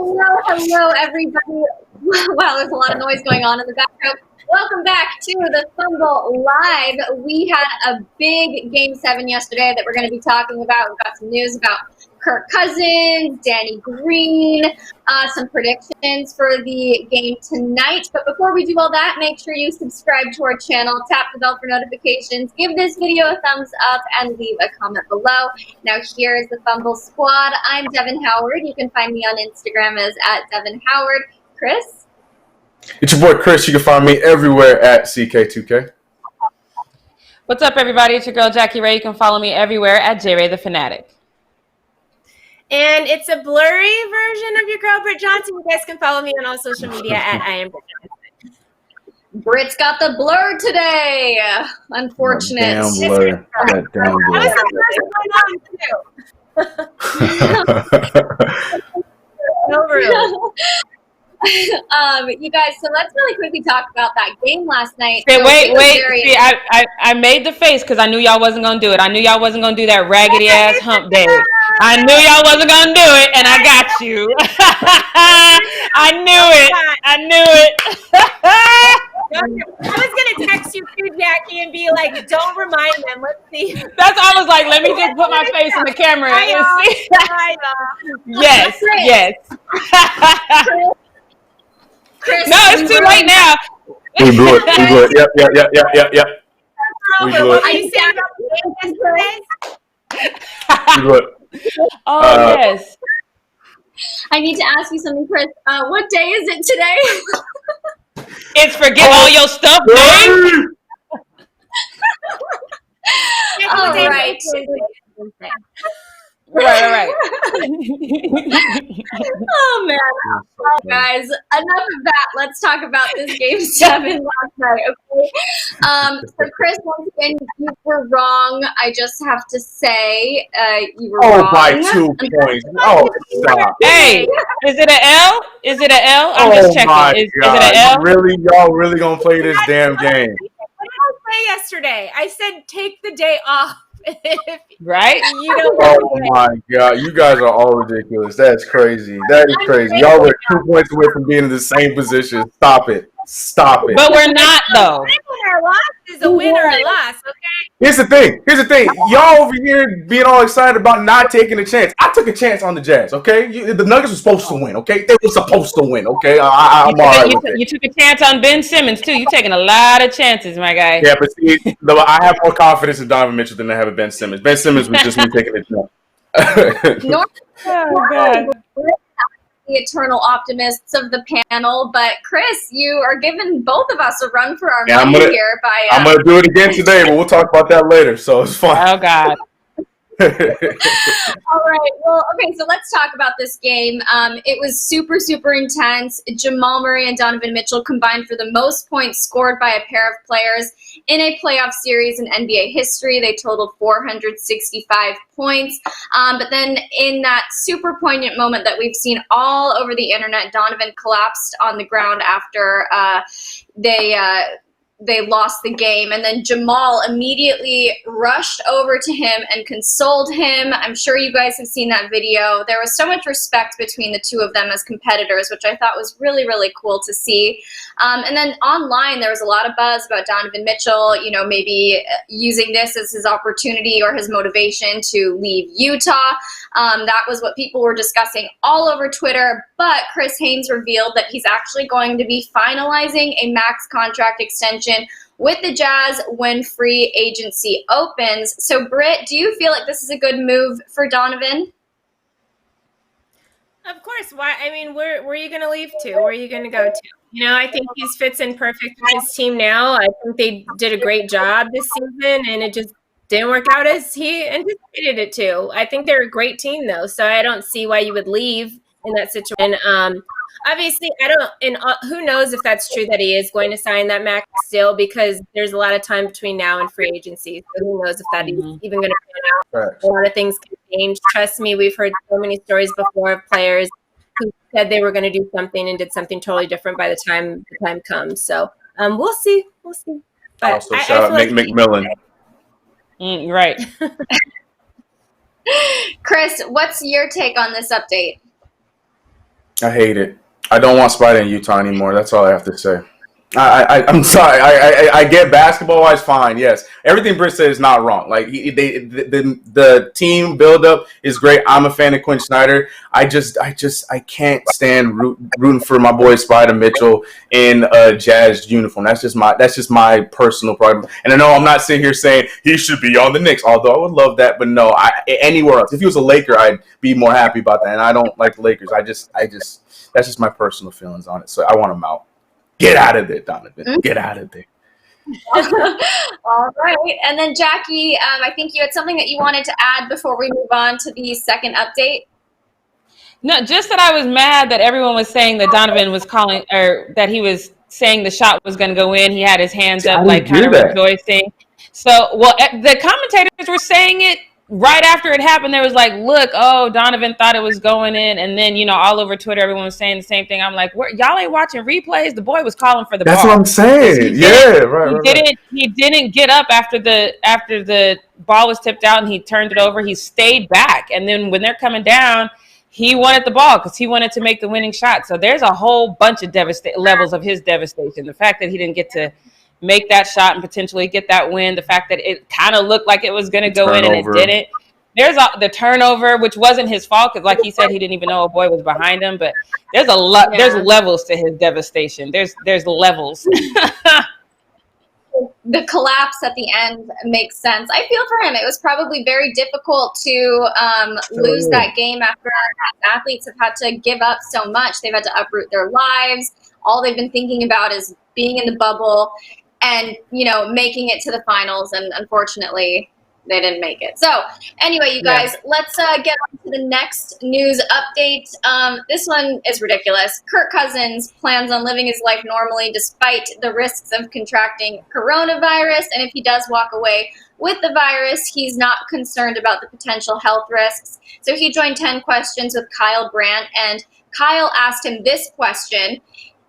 Hello, everybody. Wow, there's a lot of noise going on in the background. Welcome back to the Fumble Live. We had a big Game 7 yesterday that we're going to be talking about. We've got some news about Kirk Cousins, Danny Green, some predictions for the game tonight. But before we do all that, make sure you subscribe to our channel, tap the bell for notifications, give this video a thumbs up, and leave a comment below. Now here is the Fumble Squad. I'm Devin Howard. You can find me on Instagram as @DevinHoward. Chris? It's your boy Chris. You can find me everywhere at CK2K. What's up, everybody? It's your girl Jackie Ray. You can follow me everywhere at JRay the Fanatic. And it's a blurry version of your girl, Britt Johnson. You guys can follow me on all social media at I am Britt Johnson. Britt's got the blur today. Unfortunate. Damn blur. That damn blur. No room. You guys, so let's really quickly talk about that game last night. Hey, So wait. very- See, I made the face because I knew y'all wasn't going to do it. I knew y'all wasn't going to do that raggedy-ass hump day. I knew y'all wasn't going to do it, and I got you. I knew it. I was going to text you too, Jackie, and be like, don't remind them. Let's see. That's all I was like, let me just put my face in the camera and see. Yes. Chris, No, it's too late now. We blew it. Yep. We blew What it. were you saying about the game yesterday? We blew it. Oh, yes. I need to ask you something, Chris. What day is it today? It's forget all your stuff, babe. All right. Right. Oh, man. Well, guys, enough of that. Let's talk about this Game 7 last night, okay? So, Chris, once again, you were wrong. I just have to say you were wrong. By 2 points. Oh, stop. Hey, is it an L? I'm just checking. Is it an L? Really? Y'all really gonna play this damn game? What did I say yesterday? I said take the day off. Right? You don't Oh my God, you guys are all ridiculous. That's crazy. That is crazy. Y'all were 2 points away from being in the same position. Stop it. But we're not, though. A win or a loss is a win or a loss, okay? Here's the thing. Y'all over here being all excited about not taking a chance. I took a chance on the Jazz, okay? The Nuggets were supposed to win, okay? They were supposed to win, okay? I'm all right with it. You took a chance on Ben Simmons, too. You're taking a lot of chances, my guy. Yeah, but see, I have more confidence in Donovan Mitchell than I have in Ben Simmons. Ben Simmons was just me taking a chance. Oh, God. The eternal optimists of the panel, but Chris, you are giving both of us a run for our money here. I'm gonna do it again today, but we'll talk about that later. So it's fine. Oh God. All right. Well, okay. So let's talk about this game. It was super intense. Jamal Murray and Donovan Mitchell combined for the most points scored by a pair of players in a playoff series in NBA history. They totaled 465 points. But then in that super poignant moment that we've seen all over the internet, Donovan collapsed on the ground after they lost the game, and then Jamal immediately rushed over to him and consoled him. I'm sure you guys have seen that video. There was so much respect between the two of them as competitors, which I thought was really cool to see. And then online, there was a lot of buzz about Donovan Mitchell, maybe using this as his opportunity or his motivation to leave Utah. That was what people were discussing all over Twitter, but Chris Haynes revealed that he's actually going to be finalizing a max contract extension with the Jazz when free agency opens. So, Britt, do you feel like this is a good move for Donovan? Of course. Why? I mean, where are you going to leave to? Where are you going to go to? I think he fits in perfect with his team now. I think they did a great job this season, and it just didn't work out as he anticipated it to. I think they're a great team, though, so I don't see why you would leave in that situation. Obviously, who knows if that's true that he is going to sign that max deal, because there's a lot of time between now and free agency. So who knows if that is even going to pan out. A lot of things can change. Trust me, we've heard so many stories before of players who said they were going to do something and did something totally different by the time comes. So we'll see. But also, shout out Nick McMillan. Right. Chris, what's your take on this update? I hate it. I don't want Spider in Utah anymore. That's all I have to say. I'm sorry. I get basketball-wise fine. Yes, everything Britt said is not wrong. Like the team build-up is great. I'm a fan of Quinn Snyder. I can't stand rooting for my boy Spider Mitchell in a Jazz uniform. That's just my personal problem. And I know I'm not sitting here saying he should be on the Knicks, although I would love that. But no, anywhere else. If he was a Laker, I'd be more happy about that. And I don't like the Lakers. That's just my personal feelings on it. So I want him out. Get out of there, Donovan. Get out of there. All right. And then, Jackie, I think you had something that you wanted to add before we move on to the second update. No, just that I was mad that everyone was saying that Donovan was calling, or that he was saying the shot was going to go in. He had his hands up, like kind of rejoicing. So, well, the commentators were saying it right after it happened. There was like, look, oh, Donovan thought it was going in. And then, all over Twitter, everyone was saying the same thing. I'm like, y'all ain't watching replays? The boy was calling for the ball. That's what I'm saying. He didn't get up after the ball was tipped out and he turned it over. He stayed back. And then when they're coming down, he wanted the ball because he wanted to make the winning shot. So there's a whole bunch of levels of his devastation. The fact that he didn't get to make that shot and potentially get that win. The fact that it kind of looked like it was going to go in and it didn't. There's the turnover, which wasn't his fault because, like he said, he didn't even know a boy was behind him. But there's there's levels to his devastation. There's levels. The collapse at the end makes sense. I feel for him. It was probably very difficult to lose that game after athletes have had to give up so much. They've had to uproot their lives. All they've been thinking about is being in the bubble and, making it to the finals. And unfortunately, they didn't make it. So anyway, you guys, let's get on to the next news update. This one is ridiculous. Kirk Cousins plans on living his life normally despite the risks of contracting coronavirus. And if he does walk away with the virus, he's not concerned about the potential health risks. So he joined 10 Questions with Kyle Brandt, and Kyle asked him this question.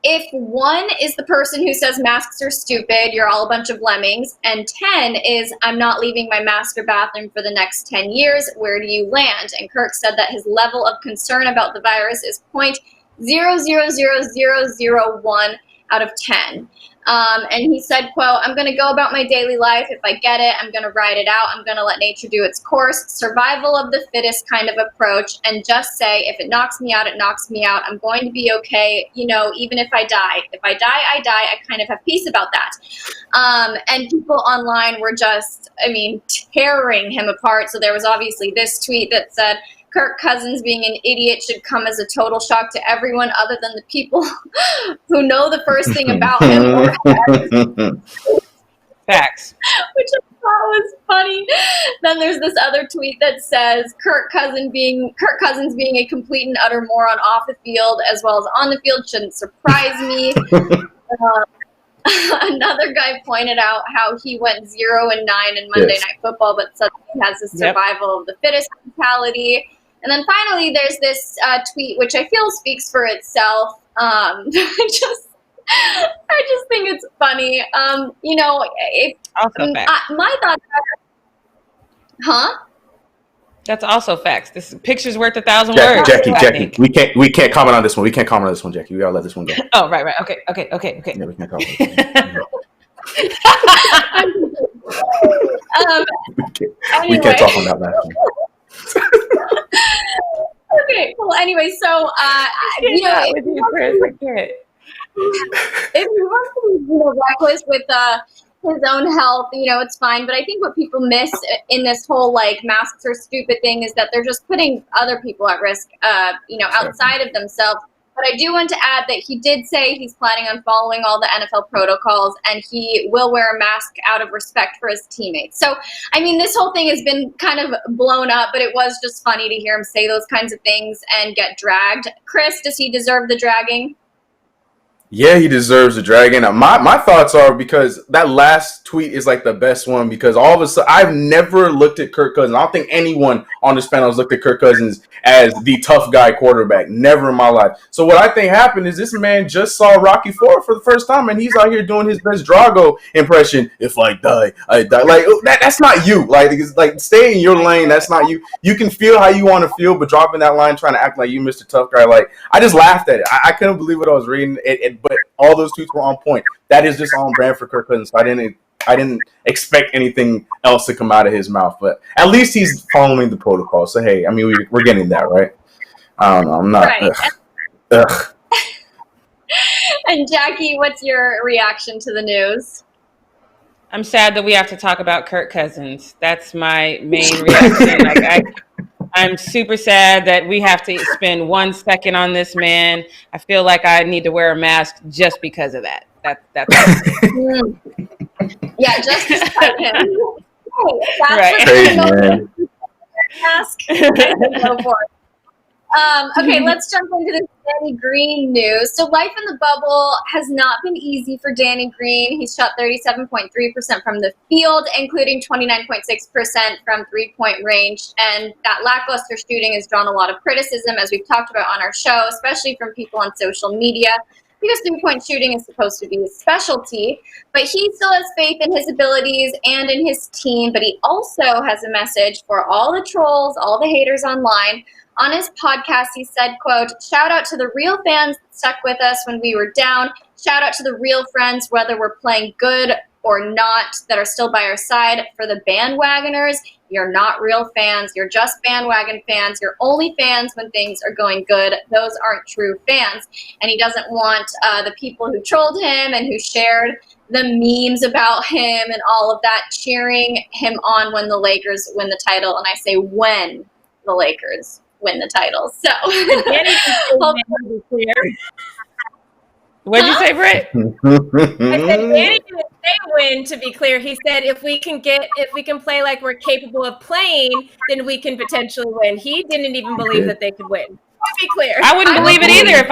If 1 is the person who says masks are stupid, you're all a bunch of lemmings, and 10 is I'm not leaving my mask or bathroom for the next 10 years, where do you land? And Kirk said that his level of concern about the virus is 0.000001 out of 10. And he said, quote, I'm going to go about my daily life. If I get it, I'm going to ride it out. I'm going to let nature do its course. Survival of the fittest kind of approach. And just say, if it knocks me out, it knocks me out. I'm going to be okay, even if I die. If I die, I die. I kind of have peace about that. And people online were just, tearing him apart. So there was obviously this tweet that said, Kirk Cousins being an idiot should come as a total shock to everyone other than the people who know the first thing about him. Facts. Which I thought was funny. Then there's this other tweet that says Kirk Cousins being a complete and utter moron off the field as well as on the field shouldn't surprise me. Another guy pointed out how he went 0-9 in Monday Night Football, but suddenly has a survival of the fittest mentality. And then finally, there's this tweet, which I feel speaks for itself. I just think it's funny. My thoughts are, That's also facts. This picture's worth 1,000 words. Jackie, we can't comment on this one. We can't comment on this one, Jackie. We gotta let this one go. Oh, right. Okay. Yeah, we can't comment. We can't talk on that last one. Okay. Well, anyway, so if he wants to be reckless with his own health, it's fine. But I think what people miss in this whole masks are stupid thing is that they're just putting other people at risk, outside of themselves. But I do want to add that he did say he's planning on following all the NFL protocols and he will wear a mask out of respect for his teammates. So, this whole thing has been kind of blown up, but it was just funny to hear him say those kinds of things and get dragged. Chris, does he deserve the dragging? Yeah, he deserves the dragging. My thoughts are because that last tweet is like the best one because all of a sudden I've never looked at Kirk Cousins. I don't think anyone on this panel has looked at Kirk Cousins as the tough guy quarterback. Never in my life. So what I think happened is this man just saw Rocky IV for the first time, and he's out here doing his best Drago impression. If I die, I die. Like that's not you. Like it's like stay in your lane. That's not you. You can feel how you want to feel, but dropping that line, trying to act like you Mr. Tough Guy. Like I just laughed at it. I couldn't believe what I was reading. But all those tweets were on point. That is just on brand for Kirk Cousins. So I didn't expect anything else to come out of his mouth, but at least he's following the protocol. So hey, I mean we're getting that right. I don't know. I'm not. Right. Ugh. And Jackie, what's your reaction to the news? I'm sad that we have to talk about Kirk Cousins. That's my main reaction. I'm super sad that we have to spend 1 second on this man. I feel like I need to wear a mask just because of that. That's Yeah, just to spite him. Right. Crazy, man. Mask. Go for it. Okay, let's jump into the Danny Green news. So life in the bubble has not been easy for Danny Green. He's shot 37.3% from the field, including 29.6% from three-point range. And that lackluster shooting has drawn a lot of criticism, as we've talked about on our show, especially from people on social media, because three-point shooting is supposed to be his specialty. But he still has faith in his abilities and in his team, but he also has a message for all the trolls, all the haters online. On his podcast, he said, quote, "Shout out to the real fans that stuck with us when we were down. Shout out to the real friends, whether we're playing good or not, that are still by our side. For the bandwagoners, you're not real fans. You're just bandwagon fans. You're only fans when things are going good. Those aren't true fans." And he doesn't want the people who trolled him and who shared the memes about him and all of that cheering him on when the Lakers win the title. And I say when the Lakers win the title. So What'd you say, Britt? I said Danny didn't say win, to be clear. He said if we can play like we're capable of playing, then we can potentially win. He didn't even believe that they could win. To be clear. I wouldn't believe it either if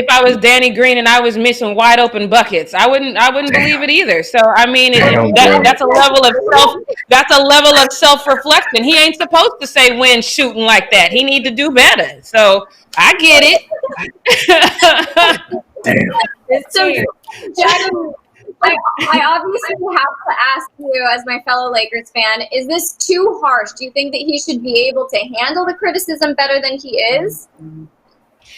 I was Danny Green and I was missing wide open buckets. I wouldn't believe it either. So I mean that's a level of self-reflection. He ain't supposed to say win shooting like that. He need to do better. So I get it. Damn. So, Jackie, I obviously have to ask you, as my fellow Lakers fan, is this too harsh? Do you think that he should be able to handle the criticism better than he is?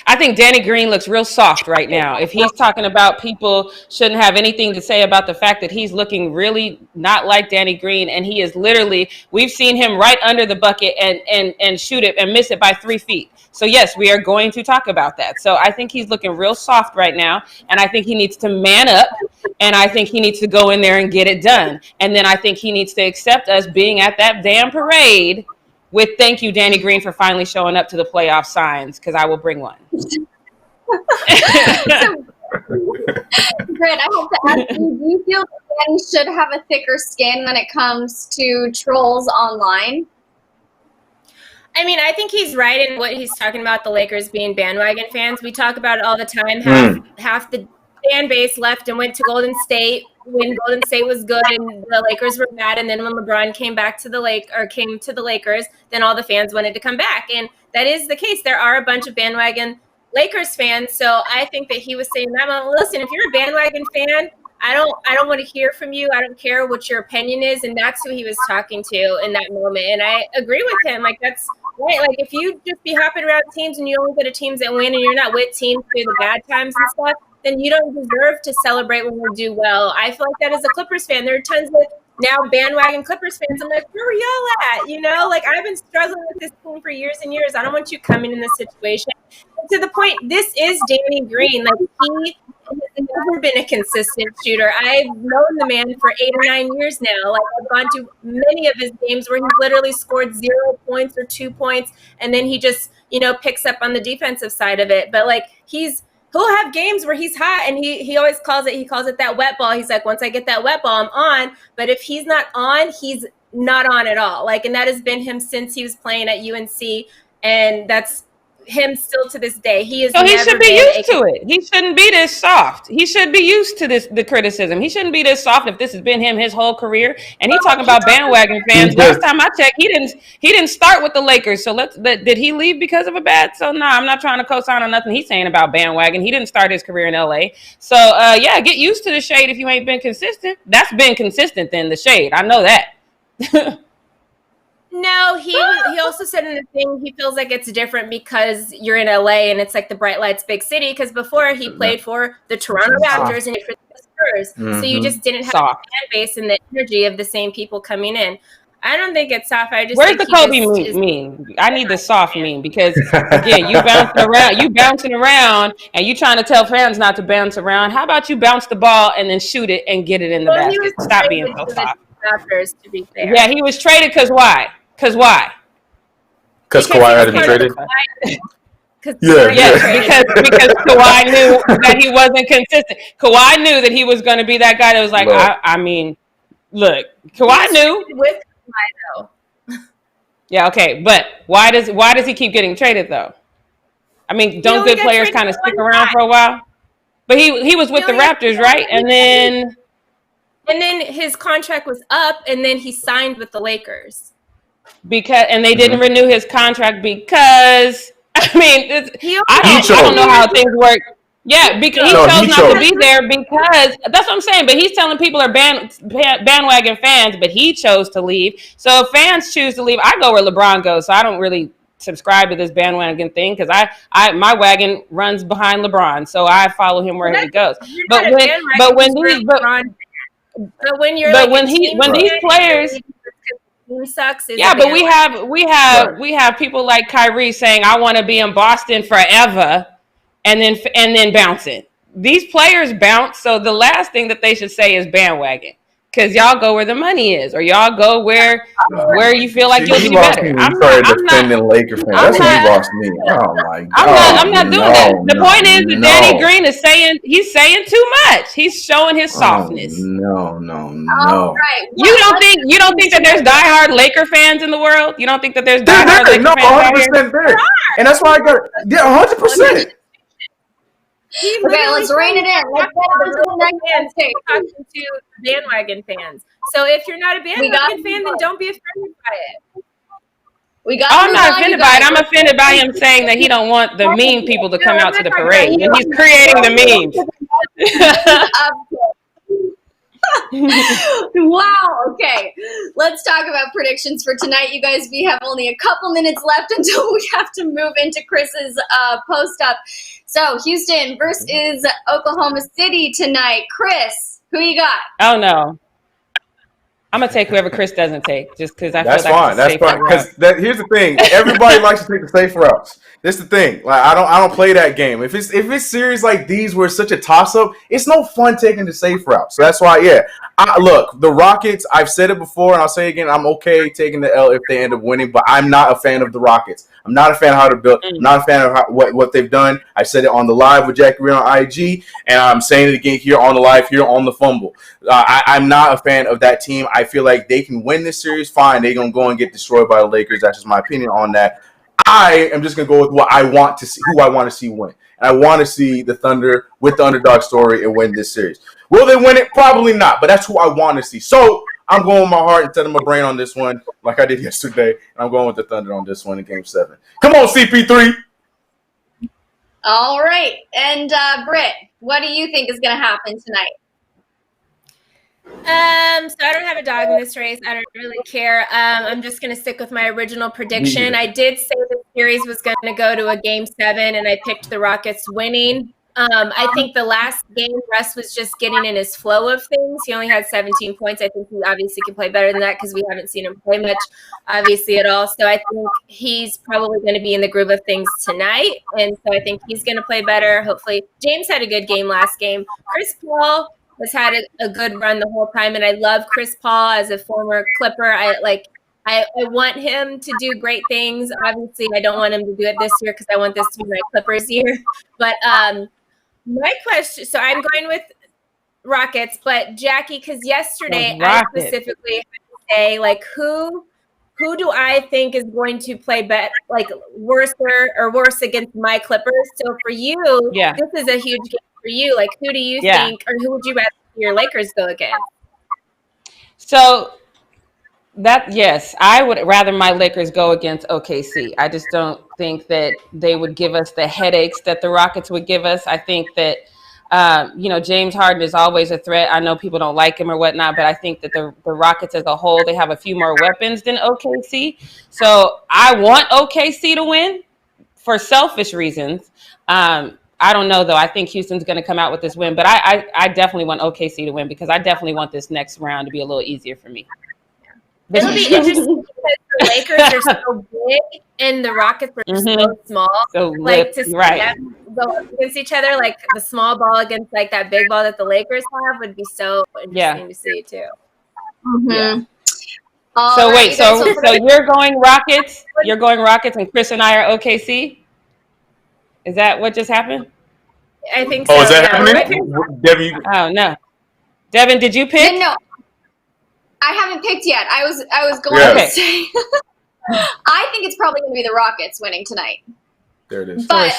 I think Danny Green looks real soft right now. If he's talking about people shouldn't have anything to say about the fact that he's looking really not like Danny Green, and he is literally, we've seen him right under the bucket and shoot it and miss it by 3 feet. So yes, we are going to talk about that. So I think he's looking real soft right now, and I think he needs to man up, and I think he needs to go in there and get it done. And then I think he needs to accept us being at that damn parade with thank you, Danny Green, for finally showing up to the playoff signs, because I will bring one. So, Grant, I have to ask you, do you feel that Danny should have a thicker skin when it comes to trolls online? I mean, I think he's right in what he's talking about, the Lakers being bandwagon fans. We talk about it all the time. Half the fan base left and went to Golden State when Golden State was good and the Lakers were bad. And then when LeBron came to the Lakers, then all the fans wanted to come back. And that is the case. There are a bunch of bandwagon Lakers fans. So I think that he was saying that, well, listen, if you're a bandwagon fan, I don't want to hear from you. I don't care what your opinion is. And that's who he was talking to in that moment. And I agree with him. Like, that's right. Like, if you just be hopping around teams and you only go to teams that win and you're not with teams through the bad times and stuff, then you don't deserve to celebrate when they do well. I feel like that as a Clippers fan. There are tons of now bandwagon Clippers fans. I'm like, where are y'all at? You know, like, I've been struggling with this team for years and years. I don't want you coming in this situation. And to the point, this is Danny Green. Like, he has never been a consistent shooter. I've known the man for 8 or 9 years now. Like, I've gone to many of his games where he's literally scored 0 points or 2 points, and then he just, picks up on the defensive side of it. But like, he'll have games where he's hot, and he always calls it that wet ball. He's like, once I get that wet ball, I'm on. But if he's not on, he's not on at all. Like, and that has been him since he was playing at UNC, and that's him still to this day. He is. So he should be used to it. He shouldn't be this soft. He should be used to the criticism. He shouldn't be this soft if this has been him his whole career. And he talking about bandwagon fans. Last time I checked, he didn't start with the Lakers. So did he leave because of a bad? So no, I'm not trying to co-sign on nothing he's saying about bandwagon. He didn't start his career in LA. So yeah, get used to the shade if you ain't been consistent. That's been consistent then, the shade. I know that. No, he also said in the thing he feels like it's different because you're in LA and it's like the bright lights big city, because before he played for the Toronto Raptors and for the Spurs. So you just didn't have the fan base and the energy of the same people coming in. I don't think it's soft. I just Where's the Kobe meme? I need the soft meme, because again, you bouncing around and you trying to tell fans not to bounce around. How about you bounce the ball and then shoot it and get it in the basket? Stop being so soft. Raptors, to be fair. Yeah, he was traded because why? Because Kawhi had been traded. Because Kawhi knew that he wasn't consistent. Kawhi knew that he was going to be that guy that was like, I mean, look, Kawhi knew. With Kawhi, though. Yeah, okay, but why does he keep getting traded though? I mean, don't good players kind of stick around for a while? But he was with the Raptors, right? And then his contract was up, and then he signed with the Lakers. And they didn't renew his contract because I don't know how things work. Yeah, because he chose not to be there because that's what I'm saying. But he's telling people are bandwagon fans, but he chose to leave. So if fans choose to leave, I go where LeBron goes. So I don't really subscribe to this bandwagon thing because my wagon runs behind LeBron, so I follow him where he goes. But when these players. Sucks. But we have people like Kyrie saying, "I want to be in Boston forever," and then bouncing. These players bounce, so the last thing that they should say is bandwagon, because y'all go where the money is, or y'all go where you feel like you'll be better. I'm not Laker fan. That's when you lost me. Oh my God! I'm not doing that. The point is that Danny Green is saying too much. He's showing his softness. No. Right. You don't think that there's diehard Laker fans in the world? You don't think that there's diehard Laker fans? 100% there, and that's why I got 100%. Okay, let's rein it in. Let's get on to the next thing. Talking to bandwagon fans. So if you're not a bandwagon fan, then don't be offended by it. I'm not offended by it. I'm offended by him saying that he don't want the mean people to come out to the parade. And he's creating the memes. Wow. Okay. Let's talk about predictions for tonight, you guys. We have only a couple minutes left until we have to move into Chris's post-up. So, Houston versus Oklahoma City tonight. Chris, who you got? Oh, no. I'm going to take whoever Chris doesn't take, just because I feel that's fine. Because here's the thing. Everybody likes to take the safe routes. This is the thing. Like I don't play that game. If it's series like these where it's such a toss-up, it's no fun taking the safe route. So that's why, look, the Rockets, I've said it before and I'll say it again, I'm okay taking the L if they end up winning, but I'm not a fan of the Rockets. I'm not a fan of how they're built. I'm not a fan of what they've done. I said it on the live with Jackie Reed on IG, and I'm saying it again here on the live, here on the Fumble. I'm not a fan of that team. I feel like they can win this series, fine. They're going to go and get destroyed by the Lakers. That's just my opinion on that. I am just going to go with what I want to see, who I want to see win. And I want to see the Thunder with the underdog story and win this series. Will they win it? Probably not, but that's who I want to see. So I'm going with my heart instead of my brain on this one, like I did yesterday. And I'm going with the Thunder on this one in Game 7. Come on, CP3. All right. And Britt, what do you think is going to happen tonight? So I don't have a dog in this race. I don't really care. I'm just going to stick with my original prediction. I did say the series was going to go to a Game 7, and I picked the Rockets winning. I think the last game, Russ was just getting in his flow of things. He only had 17 points. I think he obviously can play better than that because we haven't seen him play much, obviously, at all. So I think he's probably going to be in the groove of things tonight. And so I think he's going to play better, hopefully. James had a good game last game. Chris Paul has had a good run the whole time, and I love Chris Paul as a former Clipper. I want him to do great things. Obviously, I don't want him to do it this year because I want this to be my Clippers year. But my question, so I'm going with Rockets, but Jackie, because yesterday I specifically had to say, who who do I think is going to play worse against my Clippers? So for you, this is a huge game for you. Like, who do you think, or who would you rather see your Lakers go against? So I would rather my Lakers go against OKC. I just don't think that they would give us the headaches that the Rockets would give us. I think that, James Harden is always a threat. I know people don't like him or whatnot, but I think that the Rockets as a whole, they have a few more weapons than OKC. So I want OKC to win for selfish reasons. I don't know, though. I think Houston's going to come out with this win, but I definitely want OKC to win because I definitely want this next round to be a little easier for me. It'll be interesting because the Lakers are so big and the Rockets are so small. So to see them go up against each other, like the small ball against like that big ball that the Lakers have would be so interesting to see too. Mm-hmm. So wait, so you're going Rockets? You're going Rockets, and Chris and I are OKC. Is that what just happened? I think so. Oh, is that happening? Devin, oh no, Devin, did you pick? No. I haven't picked yet. I was going to say I think it's probably going to be the Rockets winning tonight. There it is. But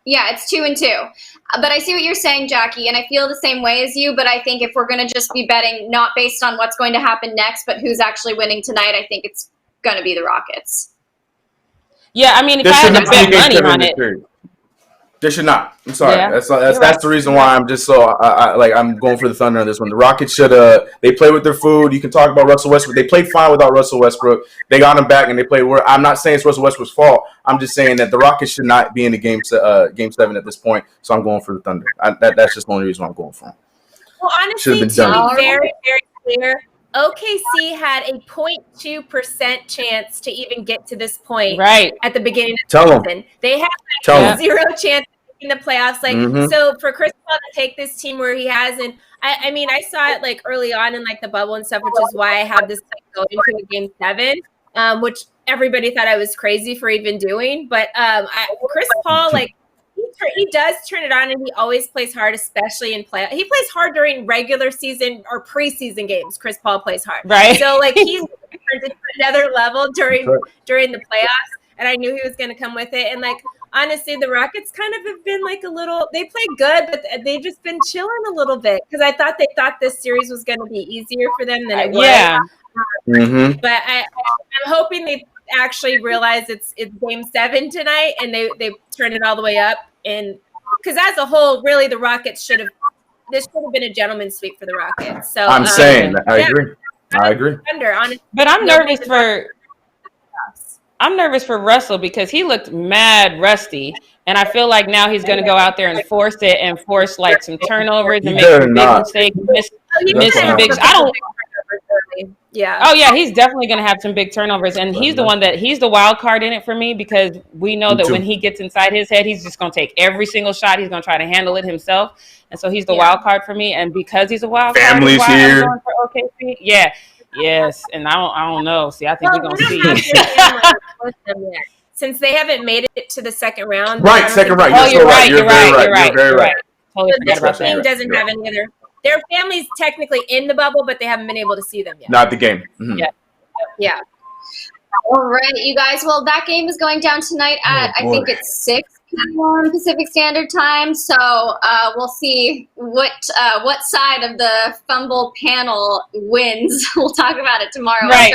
it's 2-2. But I see what you're saying, Jackie, and I feel the same way as you. But I think if we're going to just be betting not based on what's going to happen next, but who's actually winning tonight, I think it's going to be the Rockets. Yeah, I mean, if I had to bet money on it. They should not. I'm sorry. Yeah, that's the reason why I'm just so I'm going for the Thunder on this one. The Rockets should they play with their food. You can talk about Russell Westbrook. They played fine without Russell Westbrook. They got him back and they played. I'm not saying it's Russell Westbrook's fault. I'm just saying that the Rockets should not be in the game 7 at this point. So I'm going for the Thunder. That's just the only reason I'm going for them. Well, honestly, to be very, very clear, OKC had a 0.2% chance to even get to this point at the beginning of the season. They had zero chance of making the playoffs. So for Chris Paul to take this team where he has, and I mean, I saw it like early on in like the bubble and stuff, which is why I have this going into game 7, which everybody thought I was crazy for even doing. But Chris Paul, like, he does turn it on, and he always plays hard, especially in playoffs. He plays hard during regular season or preseason games. Chris Paul plays hard, right? So like he's turned it to another level during the playoffs, and I knew he was going to come with it. And like honestly, the Rockets kind of have been like they play good, but they've just been chilling a little bit because I thought they thought this series was going to be easier for them than it was. Yeah. But I'm hoping they actually realize it's game 7 tonight, and they turn it all the way up. And because as a whole, really, the Rockets should have been a gentleman's sweep for the Rockets. So I'm saying I agree. But I'm nervous for Russell because he looked mad rusty, and I feel like now he's going to go out there and force it and force like some turnovers and make some big mistakes, miss some big. Yeah. Oh yeah, he's definitely going to have some big turnovers, and he's the wild card in it for me because we know that when he gets inside his head, he's just going to take every single shot. He's going to try to handle it himself, and so he's the wild card for me. And because he's a wild card, family's here. I'm going for OKC. Yeah, yes, and I don't know. See, I think we're going to see. Since they haven't made it to the second round, second round. Oh, you're right. You're right. Totally forgot about that. The team doesn't have any other. Their family's technically in the bubble, but they haven't been able to see them yet. Not the game. Mm-hmm. Yeah. All right, you guys. Well, that game is going down tonight at I think it's 6 p.m. Pacific Standard Time. So we'll see what side of the Fumble panel wins. We'll talk about it tomorrow. Right.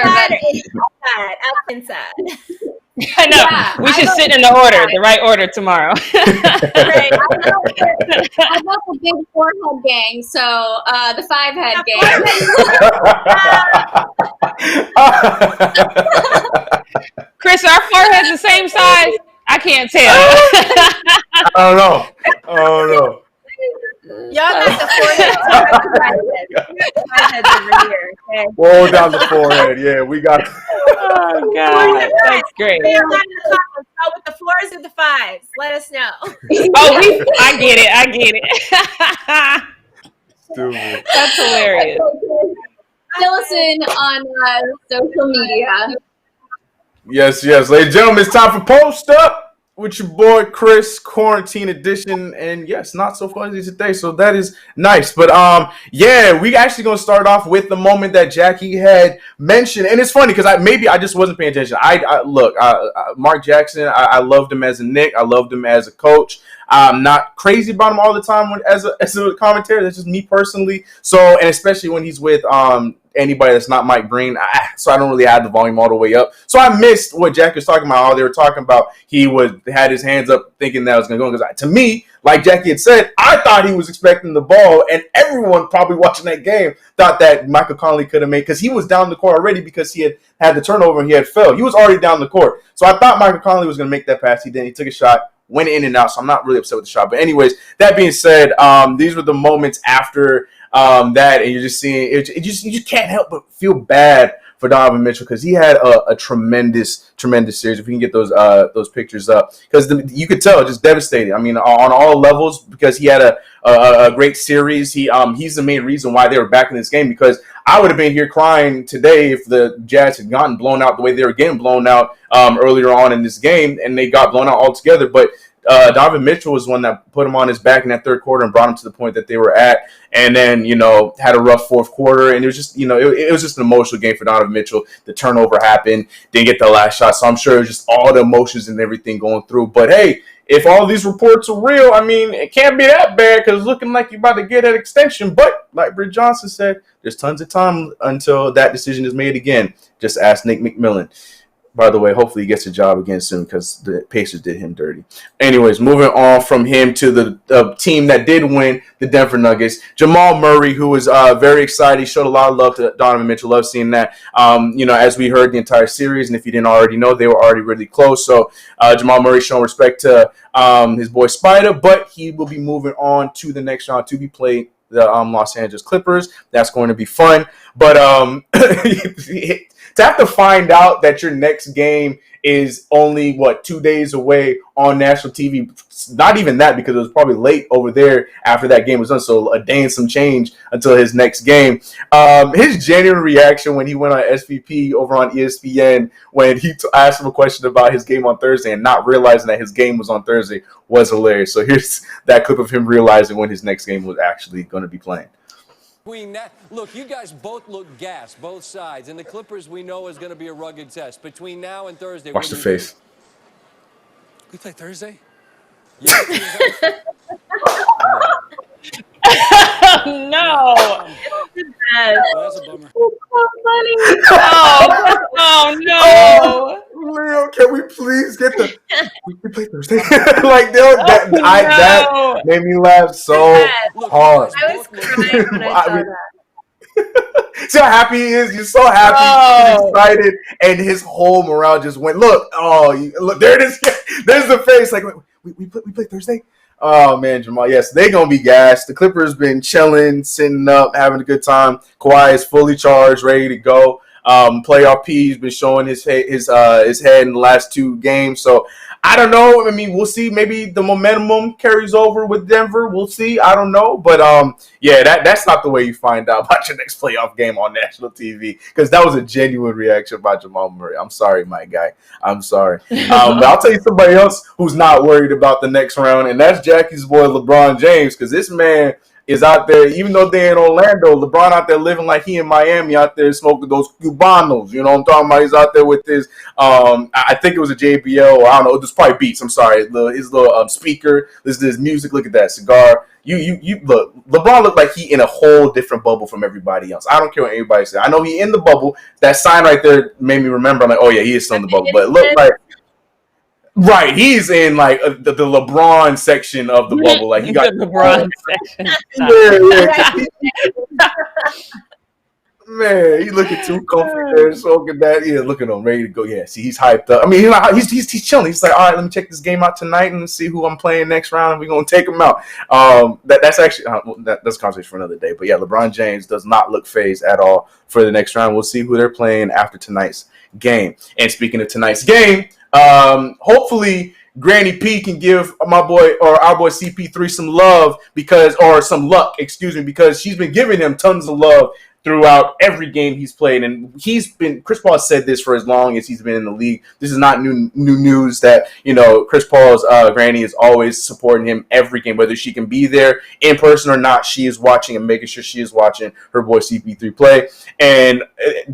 Inside. I know. We should sit in the right order tomorrow. Right. I got the big 4-head gang, so the 5-head gang. Chris, our forehead's the same size? I can't tell. I don't know. Y'all got the forehead over here. Okay? Roll down the forehead. Yeah, we got it. Oh, God. That's great. With the 4s or the 5s, let us know. I get it. Stupid. That's hilarious. Fill us in on social media. Yes. Ladies and gentlemen, it's time for Post Up. with your boy Chris, quarantine edition, and yes, not so fuzzy today, so that is nice. But yeah, we actually gonna start off with the moment that Jackie had mentioned, and it's funny because I just wasn't paying attention. Mark Jackson, I loved him as a Knick, I loved him as a coach. I'm not crazy about him all the time as a commentator. That's just me personally. So, and especially when he's with anybody that's not Mike Green, so I don't really have the volume all the way up. So I missed what Jack was talking about. All they were talking about, he had his hands up thinking that was going to go. Because to me, like Jackie had said, I thought he was expecting the ball, and everyone probably watching that game thought that Michael Conley could have made, because he was down the court already because he had the turnover and he had fell. He was already down the court. So I thought Michael Conley was going to make that pass. He didn't. He took a shot. Went in and out, so I'm not really upset with the shot. But anyways, that being said, these were the moments after that, and you're just seeing it. You just can't help but feel bad for Donovan Mitchell, because he had a tremendous series. If we can get those pictures up, because you could tell, just devastating. I mean, on all levels, because he had a great series. He's the main reason why they were back in this game, because I would have been here crying today if the Jazz had gotten blown out the way they were getting blown out earlier on in this game, and they got blown out altogether. But Donovan Mitchell was one that put him on his back in that third quarter and brought him to the point that they were at, and then had a rough fourth quarter, and it was just it was just an emotional game for Donovan Mitchell. The turnover happened, didn't get the last shot, so I'm sure it was just all the emotions and everything going through. But hey, if all these reports are real, I mean, it can't be that bad, because it's looking like you're about to get an extension. But like Britt Johnson said, there's tons of time until that decision is made again. Just ask Nick McMillan. By the way, hopefully he gets a job again soon, because the Pacers did him dirty. Anyways, moving on from him to the team that did win, the Denver Nuggets. Jamal Murray, who was very excited. He showed a lot of love to Donovan Mitchell. Love seeing that. As we heard the entire series, and if you didn't already know, they were already really close. So Jamal Murray showing respect to his boy Spider, but he will be moving on to the next round to be played the Los Angeles Clippers. That's going to be fun. But to have to find out that your next game is only 2 days away on national TV, not even that, because it was probably late over there after that game was done, so a day and some change until his next game. His genuine reaction when he went on SVP over on ESPN, when he asked him a question about his game on Thursday and not realizing that his game was on Thursday, was hilarious. So here's that clip of him realizing when his next game was actually going to be playing. Look, you guys both look gassed, both sides, and the Clippers we know is going to be a rugged test. Between now and Thursday, watch the face. We play Thursday? Yeah. No. That's a bummer. Oh no. Leo, can we please get we play Thursday? That made me laugh so hard. I was crying when I saw that. See how happy he is? You're so happy, he's excited, and his whole morale just went. Look, look, there it is. There's the face. Like, we play Thursday. Oh man, Jamal. Yes, they gonna be gassed. The Clippers been chilling, sitting up, having a good time. Kawhi is fully charged, ready to go. Playoff P's been showing his head in the last 2 games. So I don't know. I mean, we'll see. Maybe the momentum carries over with Denver. We'll see. I don't know. But yeah, that's not the way you find out about your next playoff game on national TV, because that was a genuine reaction by Jamal Murray. I'm sorry, my guy. I'm sorry. But I'll tell you somebody else who's not worried about the next round, and that's Jackie's boy LeBron James, because this man is out there, even though they're in Orlando, LeBron out there living like he in Miami, out there smoking those Cubanos. You know what I'm talking about? He's out there with his, I think it was a JBL, or I don't know, it was probably Beats. I'm sorry, his little speaker. Listen to his music. Look at that cigar. You look. LeBron looked like he in a whole different bubble from everybody else. I don't care what anybody says. I know he in the bubble. That sign right there made me remember. I'm like, oh yeah, he is still in the bubble. But it looked like. Right, he's in like the LeBron section of the bubble. Like he got the LeBron section. Yeah. Man, he looking too comfy there, soaking that. Yeah, look at him, ready to go. Yeah, see, he's hyped up. I mean, he's chilling. He's like, all right, let me check this game out tonight and see who I'm playing next round, and we're gonna take him out. That's actually that's a conversation for another day. But yeah, LeBron James does not look phased at all for the next round. We'll see who they're playing after tonight's game. And speaking of tonight's game, hopefully Granny P can give my boy or our boy CP3 some love, because she's been giving him tons of love throughout every game he's played. And Chris Paul has said this for as long as he's been in the league. This is not new news that, Chris Paul's granny is always supporting him every game, whether she can be there in person or not. She is watching and making sure she is watching her boy CP3 play. And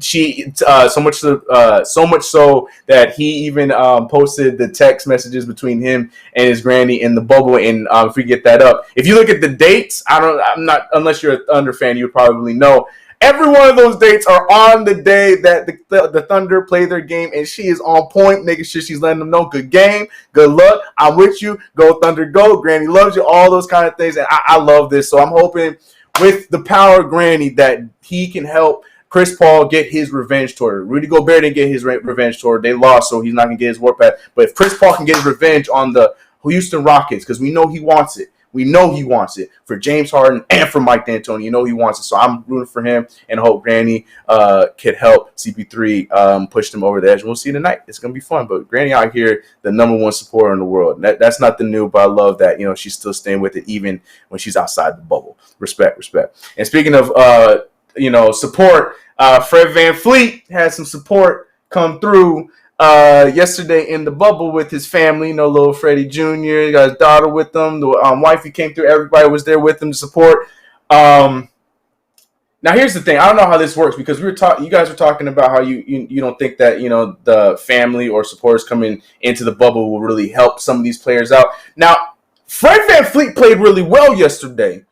she, so much so that he even posted the text messages between him and his granny in the bubble. And if we get that up, if you look at the dates, I'm not, unless you're a Thunder fan, you probably know. Every one of those dates are on the day that the Thunder play their game, and she is on point, making sure she's letting them know, good game, good luck, I'm with you, go Thunder, go, Granny loves you, all those kind of things, and I love this. So I'm hoping with the power of Granny that he can help Chris Paul get his revenge tour. Rudy Gobert didn't get his revenge tour. They lost, so he's not going to get his warpath. But if Chris Paul can get his revenge on the Houston Rockets, because we know he wants it. We know he wants it for James Harden and for Mike D'Antoni. You know he wants it. So I'm rooting for him and hope Granny could help CP3 push them over the edge. We'll see tonight. It's going to be fun. But Granny out here, the number one supporter in the world. That's not the new, but I love that, she's still staying with it even when she's outside the bubble. Respect. And speaking of, support, Fred VanVleet had some support come through yesterday in the bubble with his family, little Freddie Jr. He got his daughter with him. The wifey came through. Everybody was there with him to support. Now, here's the thing. I don't know how this works because you guys were talking about how you don't think that the family or supporters coming into the bubble will really help some of these players out. Now, Fred VanVleet played really well yesterday,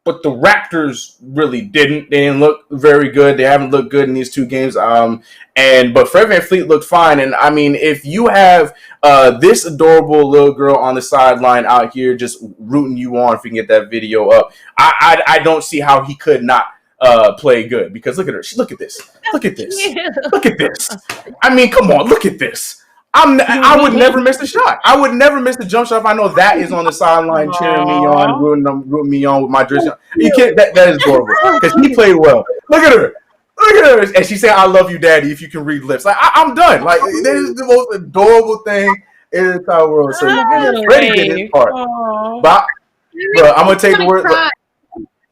but the Raptors really didn't. They didn't look very good. They haven't looked good in these two games. But Fred VanVleet looked fine. And I mean, if you have this adorable little girl on the sideline out here just rooting you on, if we can get that video up, I don't see how he could not play good. Because look at her. Look at this. Look at this. Look at this. I mean, come on. Look at this. I would never miss a shot. I would never miss a jump shot if I know that is on the sideline cheering me on, rooting me on with my jersey. You can't. That is adorable because he played well. Look at her. And she said, "I love you, Daddy." If you can read lips, like I'm done. Like this is the most adorable thing in the entire world. So Freddie did his part, but I'm gonna take the word.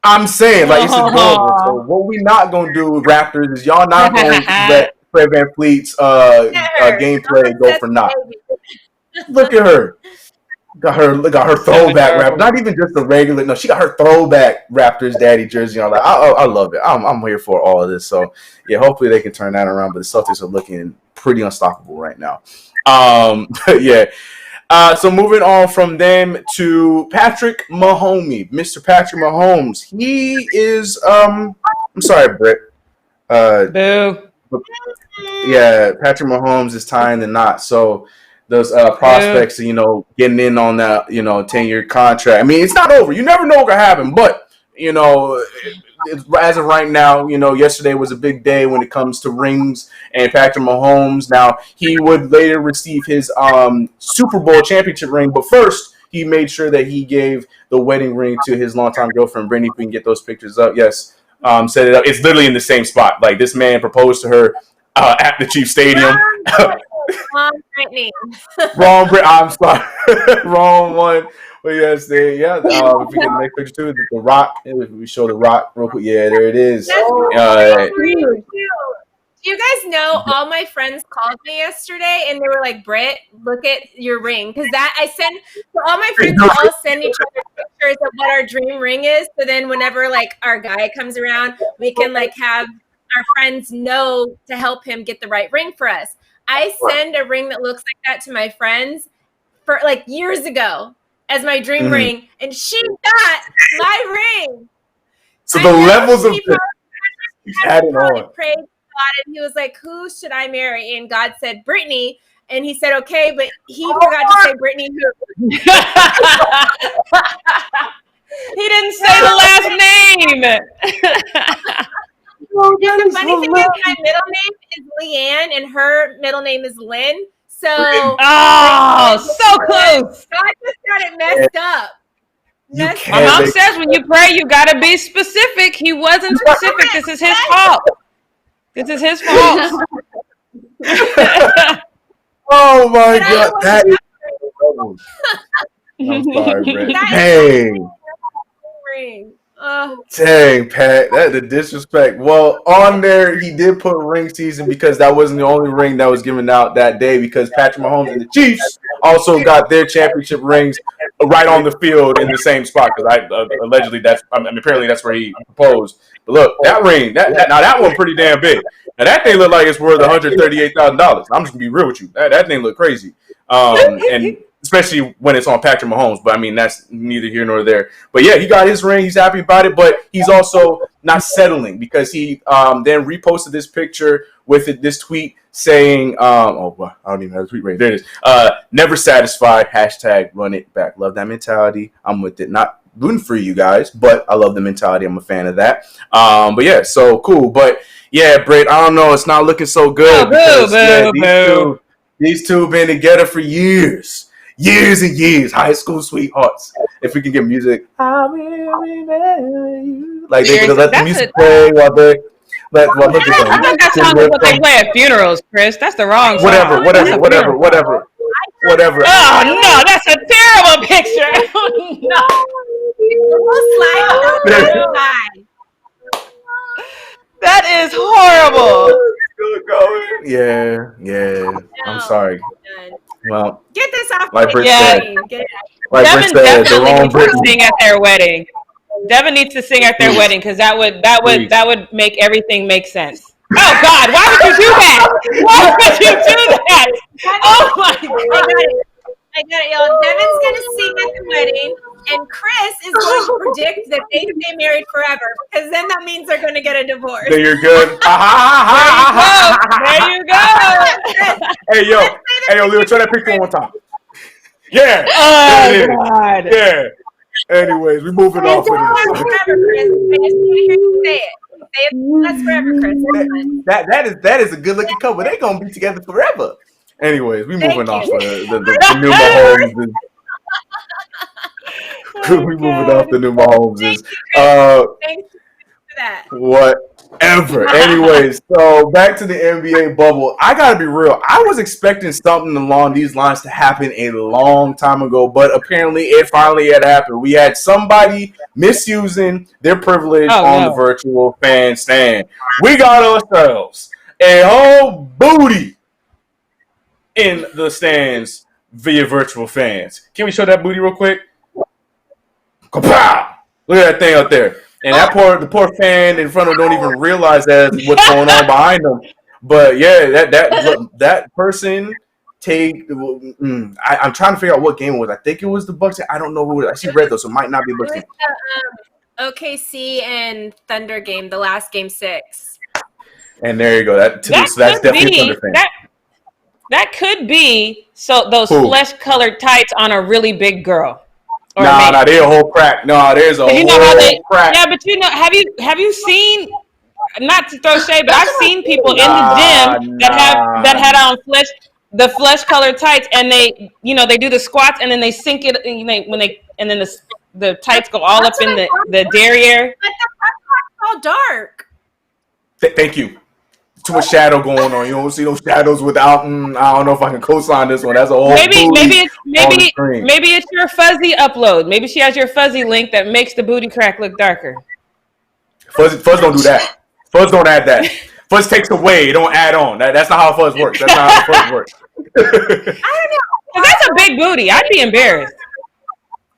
I'm saying like it's adorable. So what we not gonna do with Raptors is y'all not gonna let Fred VanVleet's gameplay go for naught. Look at her. Got her throwback Raptors. Not even just the regular. No, she got her throwback Raptors daddy jersey on. Like I love it. I'm here for all of this. So yeah, hopefully they can turn that around. But the Celtics are looking pretty unstoppable right now. Yeah. So moving on from them to Patrick Mahomes, Mr. Patrick Mahomes. He is. I'm sorry, Britt. Boo. Yeah, Patrick Mahomes is tying the knot. So those prospects, getting in on that, 10-year contract. I mean, it's not over. You never know what's gonna happen, but as of right now, yesterday was a big day when it comes to rings and Patrick Mahomes. Now he would later receive his Super Bowl championship ring, but first he made sure that he gave the wedding ring to his longtime girlfriend Brittany. If we can get those pictures up, yes. Set it up. It's literally in the same spot. Like this man proposed to her at the Chiefs Stadium. Wrong Brittany. Wrong Brit. I'm sorry. Wrong one. But yes, if we get the next picture too, the Rock. If we show the Rock real quick. Yeah, there it is. Do you guys know all my friends called me yesterday and they were like, Britt, look at your ring. Because I send so all my friends all send each other pictures of what our dream ring is. So then whenever like our guy comes around, we can like have our friends know to help him get the right ring for us. I send a ring that looks like that to my friends for like years ago as my dream ring, and she got my ring. So the levels of he's had it on. Prayed God, and he was like, "Who should I marry?" And God said, "Brittany." And he said, "Okay," but he forgot to say Brittany who. He didn't say the last name. The funny thing is, my middle name is Leanne, and her middle name is Lynn. So, so close. God just got it messed up. My mom says when you pray, you gotta be specific. He wasn't specific. This is his fault. This is his fault. Oh my God, that is. I'm sorry, Brett. Hey. Dang, Pat, that the disrespect. Well, on there, he did put ring season because that wasn't the only ring that was given out that day because Patrick Mahomes and the Chiefs also got their championship rings right on the field in the same spot because allegedly apparently that's where he proposed. But look, that ring, that one pretty damn big. Now that thing looked like it's worth $138,000. I'm just gonna be real with you. That thing looked crazy. And especially when it's on Patrick Mahomes. But I mean, that's neither here nor there. But yeah, he got his ring. He's happy about it. But he's also not settling because he then reposted this picture with this tweet saying, I don't even have the tweet right there. It is. Never satisfied. # run it back. Love that mentality. I'm with it. Not rooting for you guys, but I love the mentality. I'm a fan of that. But yeah, so cool. But yeah, Britt, I don't know. It's not looking so good because these two have been together for years. Years and years, high school sweethearts. If we can get music, I will remember you. Like they could let the music play while they let. Well, look at them. I thought that song was what they play at funerals, Chris. That's the wrong song. Whatever. Oh no, that's a terrible picture. No, that is horrible. Yeah. I'm sorry. Well, get this off. Like Britt said, Devin definitely needs to sing at their wedding. Devin needs to sing at their wedding because that would make everything make sense. Oh God, why would you do that? Why would you do that? Oh my God. I got it, y'all. Devin's gonna sing at the wedding, and Chris is going to predict that they stay married forever, because then that means they're going to get a divorce. Then you're good. There you go. Hey yo, Leo, try that picture one more time. Yeah. Oh God. Yeah. Anyways, we moving on from this. Forever, Chris. I just need to hear you say it. Say it. That's forever, Chris. That is a good looking couple. They're gonna be together forever. Anyways, we moving on for the new Mahomes. We moving off the new Mahomes. Thank you for that. Whatever. Anyways, so back to the NBA bubble. I gotta be real. I was expecting something along these lines to happen a long time ago, but apparently it finally had happened. We had somebody misusing their privilege the virtual fan stand. We got ourselves a whole booty in the stands via virtual fans. Can we show that booty real quick? Kapow! Look at that thing out there. And the poor fan in front of them don't even realize that's what's going on behind them. But yeah, that person I'm trying to figure out what game it was. I think it was the Bucks. I don't know who it was. I see red though, so it might not be a Bucks game. OKC and Thunder game, the last game 6. And there you go. So that's definitely a Thunder fan. That could be those flesh-colored tights on a really big girl. Nah, they're a whole crack. No, there's a whole crack. Yeah, but have you seen? Not to throw shade, but I've seen people in the gym that had on flesh-colored tights, and they do the squats, and then they sink it, and then the tights go all up in the derriere. But the all dark. Thank you. Too much shadow going on. You don't see those shadows without. I don't know if I can co-sign this one. That's a whole. Maybe it's your fuzzy upload. Maybe she has your fuzzy link that makes the booty crack look darker. Fuzz don't do that. Fuzz don't add that. Fuzz takes away. Don't add on. That's not how fuzz works. That's not how fuzz works. I don't know. That's a big booty. I'd be embarrassed.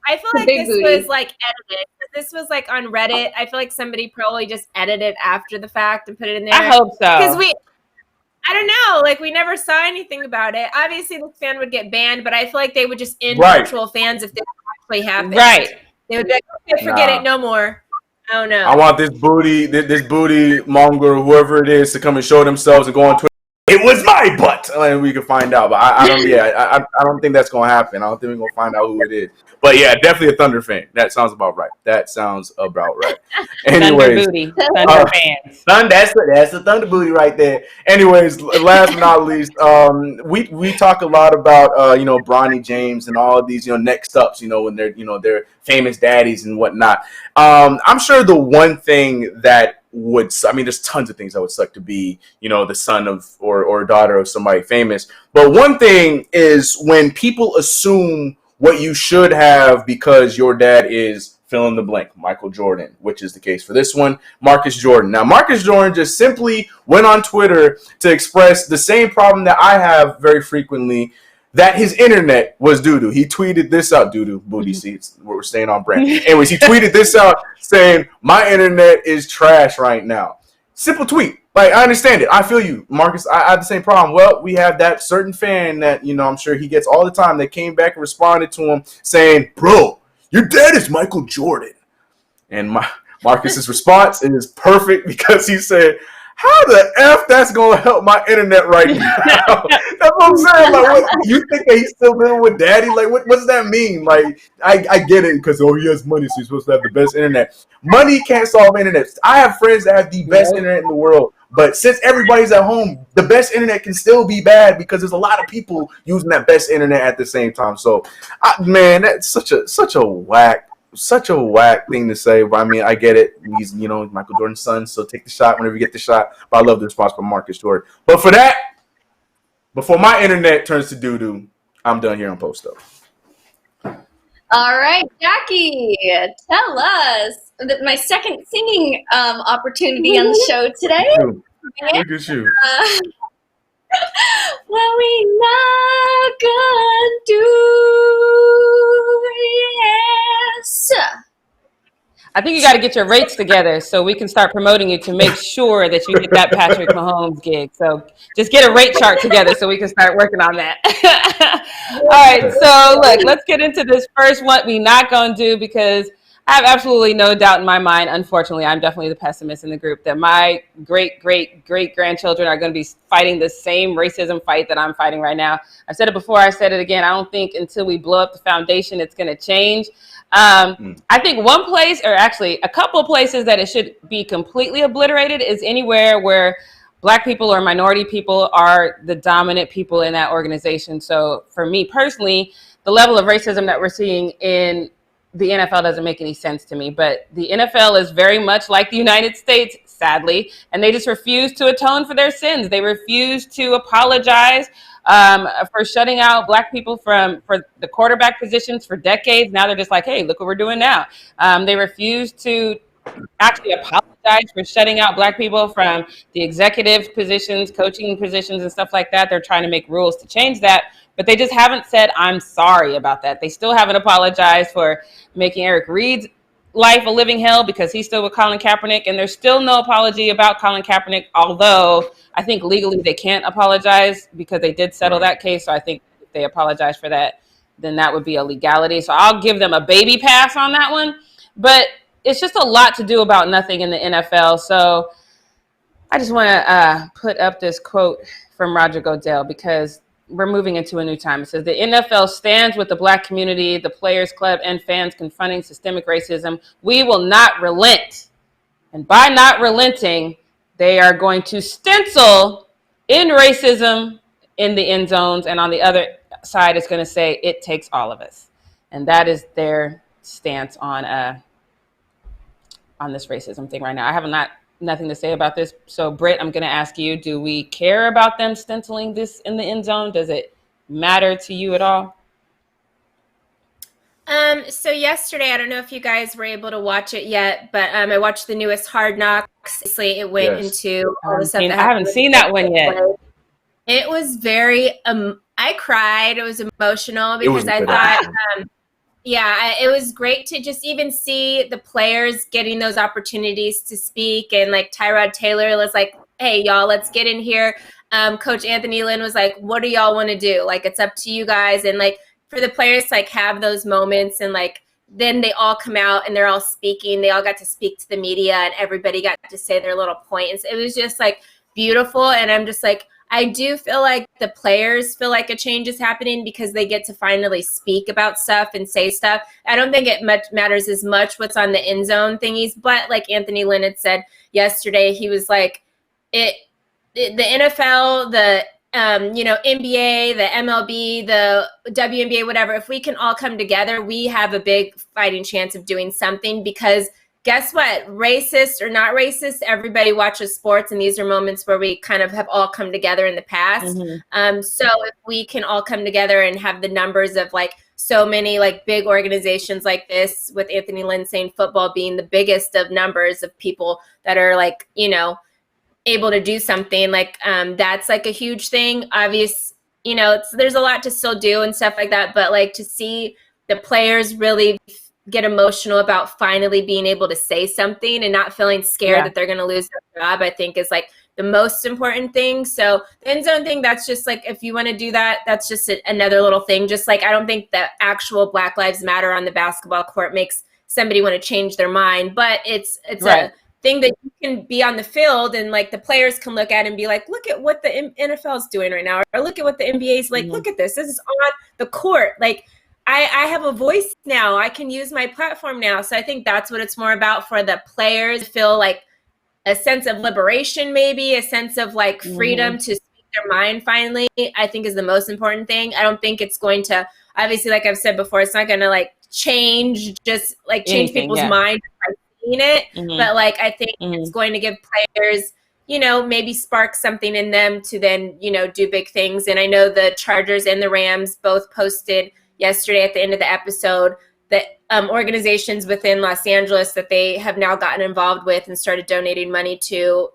I feel like this was like edited. This was like on Reddit. I feel like somebody probably just edited it after the fact and put it in there. I hope so. Because I don't know. Like we never saw anything about it. Obviously, this fan would get banned, but I feel like they would just end virtual fans if this actually happened. Right. They would be like, okay, forget it, no more. I don't know. I want this booty monger, whoever it is, to come and show themselves and go on Twitter. It was my butt, and we can find out. But I don't think that's gonna happen. I don't think we're gonna find out who it is. But yeah, definitely a Thunder fan. That sounds about right. Anyways, Thunder booty, Thunder fans. That's the Thunder booty right there. Anyways, last but not least, we talk a lot about Bronny James and all of these next ups. When they're famous daddies and whatnot. I'm sure the one thing that there's tons of things that would suck to be, the son of or daughter of somebody famous. But one thing is when people assume what you should have because your dad is fill in the blank, Michael Jordan, which is the case for this one, Marcus Jordan. Now, Marcus Jordan just simply went on Twitter to express the same problem that I have very frequently, that his internet was doo-doo. He tweeted this out, doo-doo, booty seats, we're staying on brand. Anyways, he tweeted this out saying, my internet is trash right now. Simple tweet. Like, I understand it. I feel you, Marcus. I have the same problem. Well, we have that certain fan that, I'm sure he gets all the time that came back and responded to him saying, bro, your dad is Michael Jordan. And Marcus's response is perfect because he said, how the F that's going to help my internet right now? That's what I'm saying. Like, what, you think that he's still living with daddy? Like, what does that mean? Like, I get it because, he has money, so he's supposed to have the best internet. Money can't solve internet. I have friends that have the best internet in the world, but since everybody's at home, the best internet can still be bad because there's a lot of people using that best internet at the same time. So, man, that's such a whack thing to say, but I mean, I get it. He's, Michael Jordan's son, so take the shot whenever you get the shot. But I love the response from Marcus Jordan. But for that, before my internet turns to doo-doo, I'm done here on Post Up. All right, Jackie, tell us my second singing opportunity on the show today. Look at you. What we not gonna do, yes. I think you got to get your rates together so we can start promoting you to make sure that you get that Patrick Mahomes gig. So just get a rate chart together so we can start working on that. All right. So look, let's get into this first one we not going to do, because I have absolutely no doubt in my mind, unfortunately, I'm definitely the pessimist in the group, that my great-great-great-grandchildren are going to be fighting the same racism fight that I'm fighting right now. I said it before, I said it again. I don't think until we blow up the foundation, it's going to change. I think one place, or actually a couple of places that it should be completely obliterated is anywhere where Black people or minority people are the dominant people in that organization. So for me personally, the level of racism that we're seeing in the NFL doesn't make any sense to me, but the NFL is very much like the United States, sadly, and they just refuse to atone for their sins. They refuse to apologize for shutting out Black people for the quarterback positions for decades. Now they're just like, hey, look what we're doing now. They refuse to actually apologize for shutting out Black people from the executive positions, coaching positions, and stuff like that. They're trying to make rules to change that, but they just haven't said, I'm sorry about that. They still haven't apologized for making Eric Reid's life a living hell because he's still with Colin Kaepernick, and there's still no apology about Colin Kaepernick, although I think legally they can't apologize because they did settle that case. So I think if they apologize for that, then that would be a legality. So I'll give them a baby pass on that one. But it's just a lot to do about nothing in the NFL. So I just want to put up this quote from Roger Goodell, because we're moving into a new time. It says, the NFL stands with the Black community, the players club, and fans confronting systemic racism. We will not relent. And by not relenting, they are going to stencil in racism in the end zones. And on the other side, it's going to say, it takes all of us. And that is their stance on this racism thing right now. I have nothing to say about this. So, Britt, I'm going to ask you, do we care about them stenciling this in the end zone? Does it matter to you at all? So yesterday, I don't know if you guys were able to watch it yet, but I watched the newest Hard Knocks. Obviously, it went into all the stuff. I haven't seen that one yet. It was very, I cried. It was emotional because I thought, it was great to just even see the players getting those opportunities to speak. And like Tyrod Taylor was like, hey, y'all, let's get in here. Coach Anthony Lynn was like, what do y'all want to do? Like, it's up to you guys. And like for the players to like have those moments, and like then they all come out and they're all speaking. They all got to speak to the media and everybody got to say their little points. It was just like beautiful. And I'm just like, I do feel like the players feel like a change is happening because they get to finally speak about stuff and say stuff. I don't think it matters as much what's on the end zone thingies, but like Anthony Lynn had said yesterday, he was like, the NFL, the NBA, the MLB, the WNBA, whatever, if we can all come together, we have a big fighting chance of doing something, because guess what? Racist or not racist, everybody watches sports, and these are moments where we kind of have all come together in the past. Mm-hmm. So if we can all come together and have the numbers of like so many like big organizations like this, with Anthony Lynn saying football being the biggest of numbers of people that are like, you know, able to do something like that's like a huge thing. Obvious, you know, there's a lot to still do and stuff like that, but like to see the players really get emotional about finally being able to say something and not feeling scared that they're going to lose their job, I think is like the most important thing. So the end zone thing, that's just like, if you want to do that, that's just another little thing. Just like, I don't think the actual Black Lives Matter on the basketball court makes somebody want to change their mind, but it's a thing that you can be on the field and like the players can look at and be like, look at what the NFL is doing right now, or look at what the NBA is like, look at this is on the court. Like I have a voice now, I can use my platform now. So I think that's what it's more about, for the players to feel like a sense of liberation, maybe a sense of like freedom to speak their mind finally, I think is the most important thing. I don't think it's going to, obviously, like I've said before, it's not going to like change people's mind by seeing it. But like, I think it's going to give players, you know, maybe spark something in them to then, you know, do big things. And I know the Chargers and the Rams both posted yesterday at the end of the episode that organizations within Los Angeles that they have now gotten involved with and started donating money to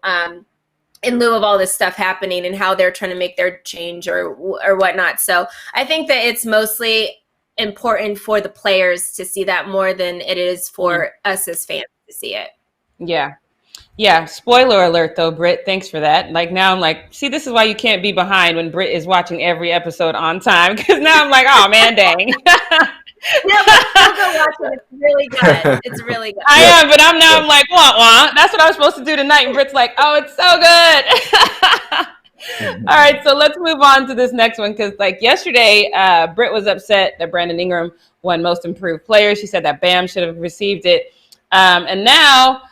in lieu of all this stuff happening, and how they're trying to make their change or whatnot. So I think that it's mostly important for the players to see that more than it is for us as fans to see it. Yeah. Spoiler alert though, Britt, thanks for that. Like now I'm like, see, this is why you can't be behind when Britt is watching every episode on time. Cause now I'm like, oh man, dang. No, but still go watch it. It's really good. It's really good. I am, but I'm like, wah. That's what I was supposed to do tonight. And Britt's like, oh, it's so good. All right, so let's move on to this next one, because like yesterday, Britt was upset that Brandon Ingram won Most Improved Player. She said that Bam should have received it. And now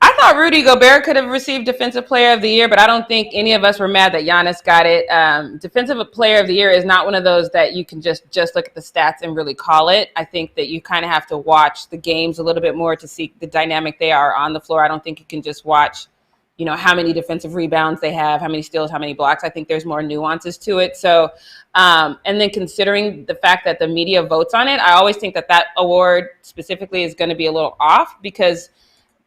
I thought Rudy Gobert could have received Defensive Player of the Year, but I don't think any of us were mad that Giannis got it. Defensive Player of the Year is not one of those that you can just look at the stats and really call it. I think that you kind of have to watch the games a little bit more to see the dynamic they are on the floor. I don't think you can just watch, you know, how many defensive rebounds they have, how many steals, how many blocks. I think there's more nuances to it. So, and then considering the fact that the media votes on it, I always think that award specifically is going to be a little off, because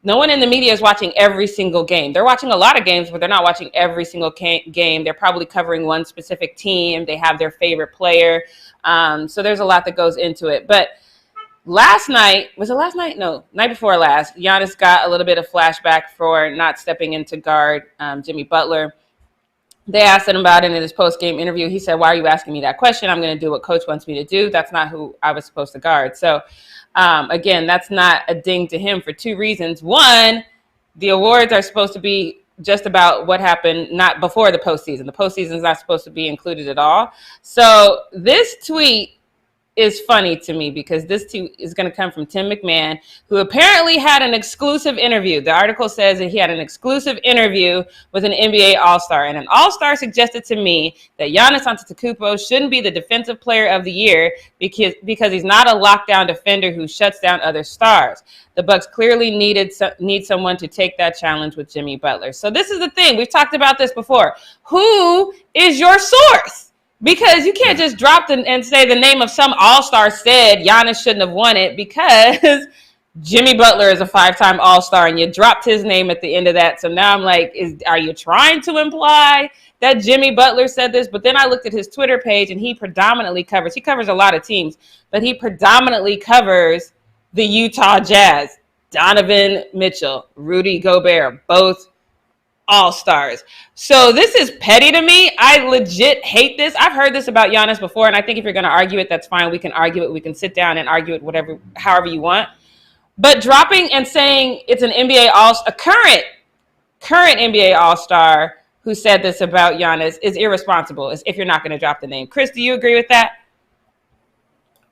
no one in the media is watching every single game. They're watching a lot of games, but they're not watching every single game. They're probably covering one specific team. They have their favorite player. So there's a lot that goes into it. But last night, was it last night? No, night before last, Giannis got a little bit of flashback for not stepping in to guard Jimmy Butler. They asked him about it in his post-game interview. He said, why are you asking me that question? I'm going to do what coach wants me to do. That's not who I was supposed to guard. So again, that's not a ding to him for two reasons. One, the awards are supposed to be just about what happened not before the postseason. The postseason is not supposed to be included at all. So this tweet is funny to me, because this tweet is going to come from Tim McMahon, who apparently had an exclusive interview. The article says that he had an exclusive interview with an NBA All-Star, and an All-Star suggested to me that Giannis Antetokounmpo shouldn't be the Defensive Player of the Year because he's not a lockdown defender who shuts down other stars. The Bucks clearly need someone to take that challenge with Jimmy Butler. So this is the thing. We've talked about this before. Who is your source? Because you can't just drop and say the name of some all-star said Giannis shouldn't have won it because Jimmy Butler is a 5-time all-star and you dropped his name at the end of that. So now I'm like, are you trying to imply that Jimmy Butler said this? But then I looked at his Twitter page, and he covers a lot of teams, but he predominantly covers the Utah Jazz, Donovan Mitchell, Rudy Gobert, both all-stars. So this is petty to me. I legit hate this. I've heard this about Giannis before, and I think if you're going to argue it, that's fine. We can argue it. We can sit down and argue it however you want. But dropping and saying it's an a current NBA All-Star who said this about Giannis is irresponsible, if you're not going to drop the name. Chris, do you agree with that?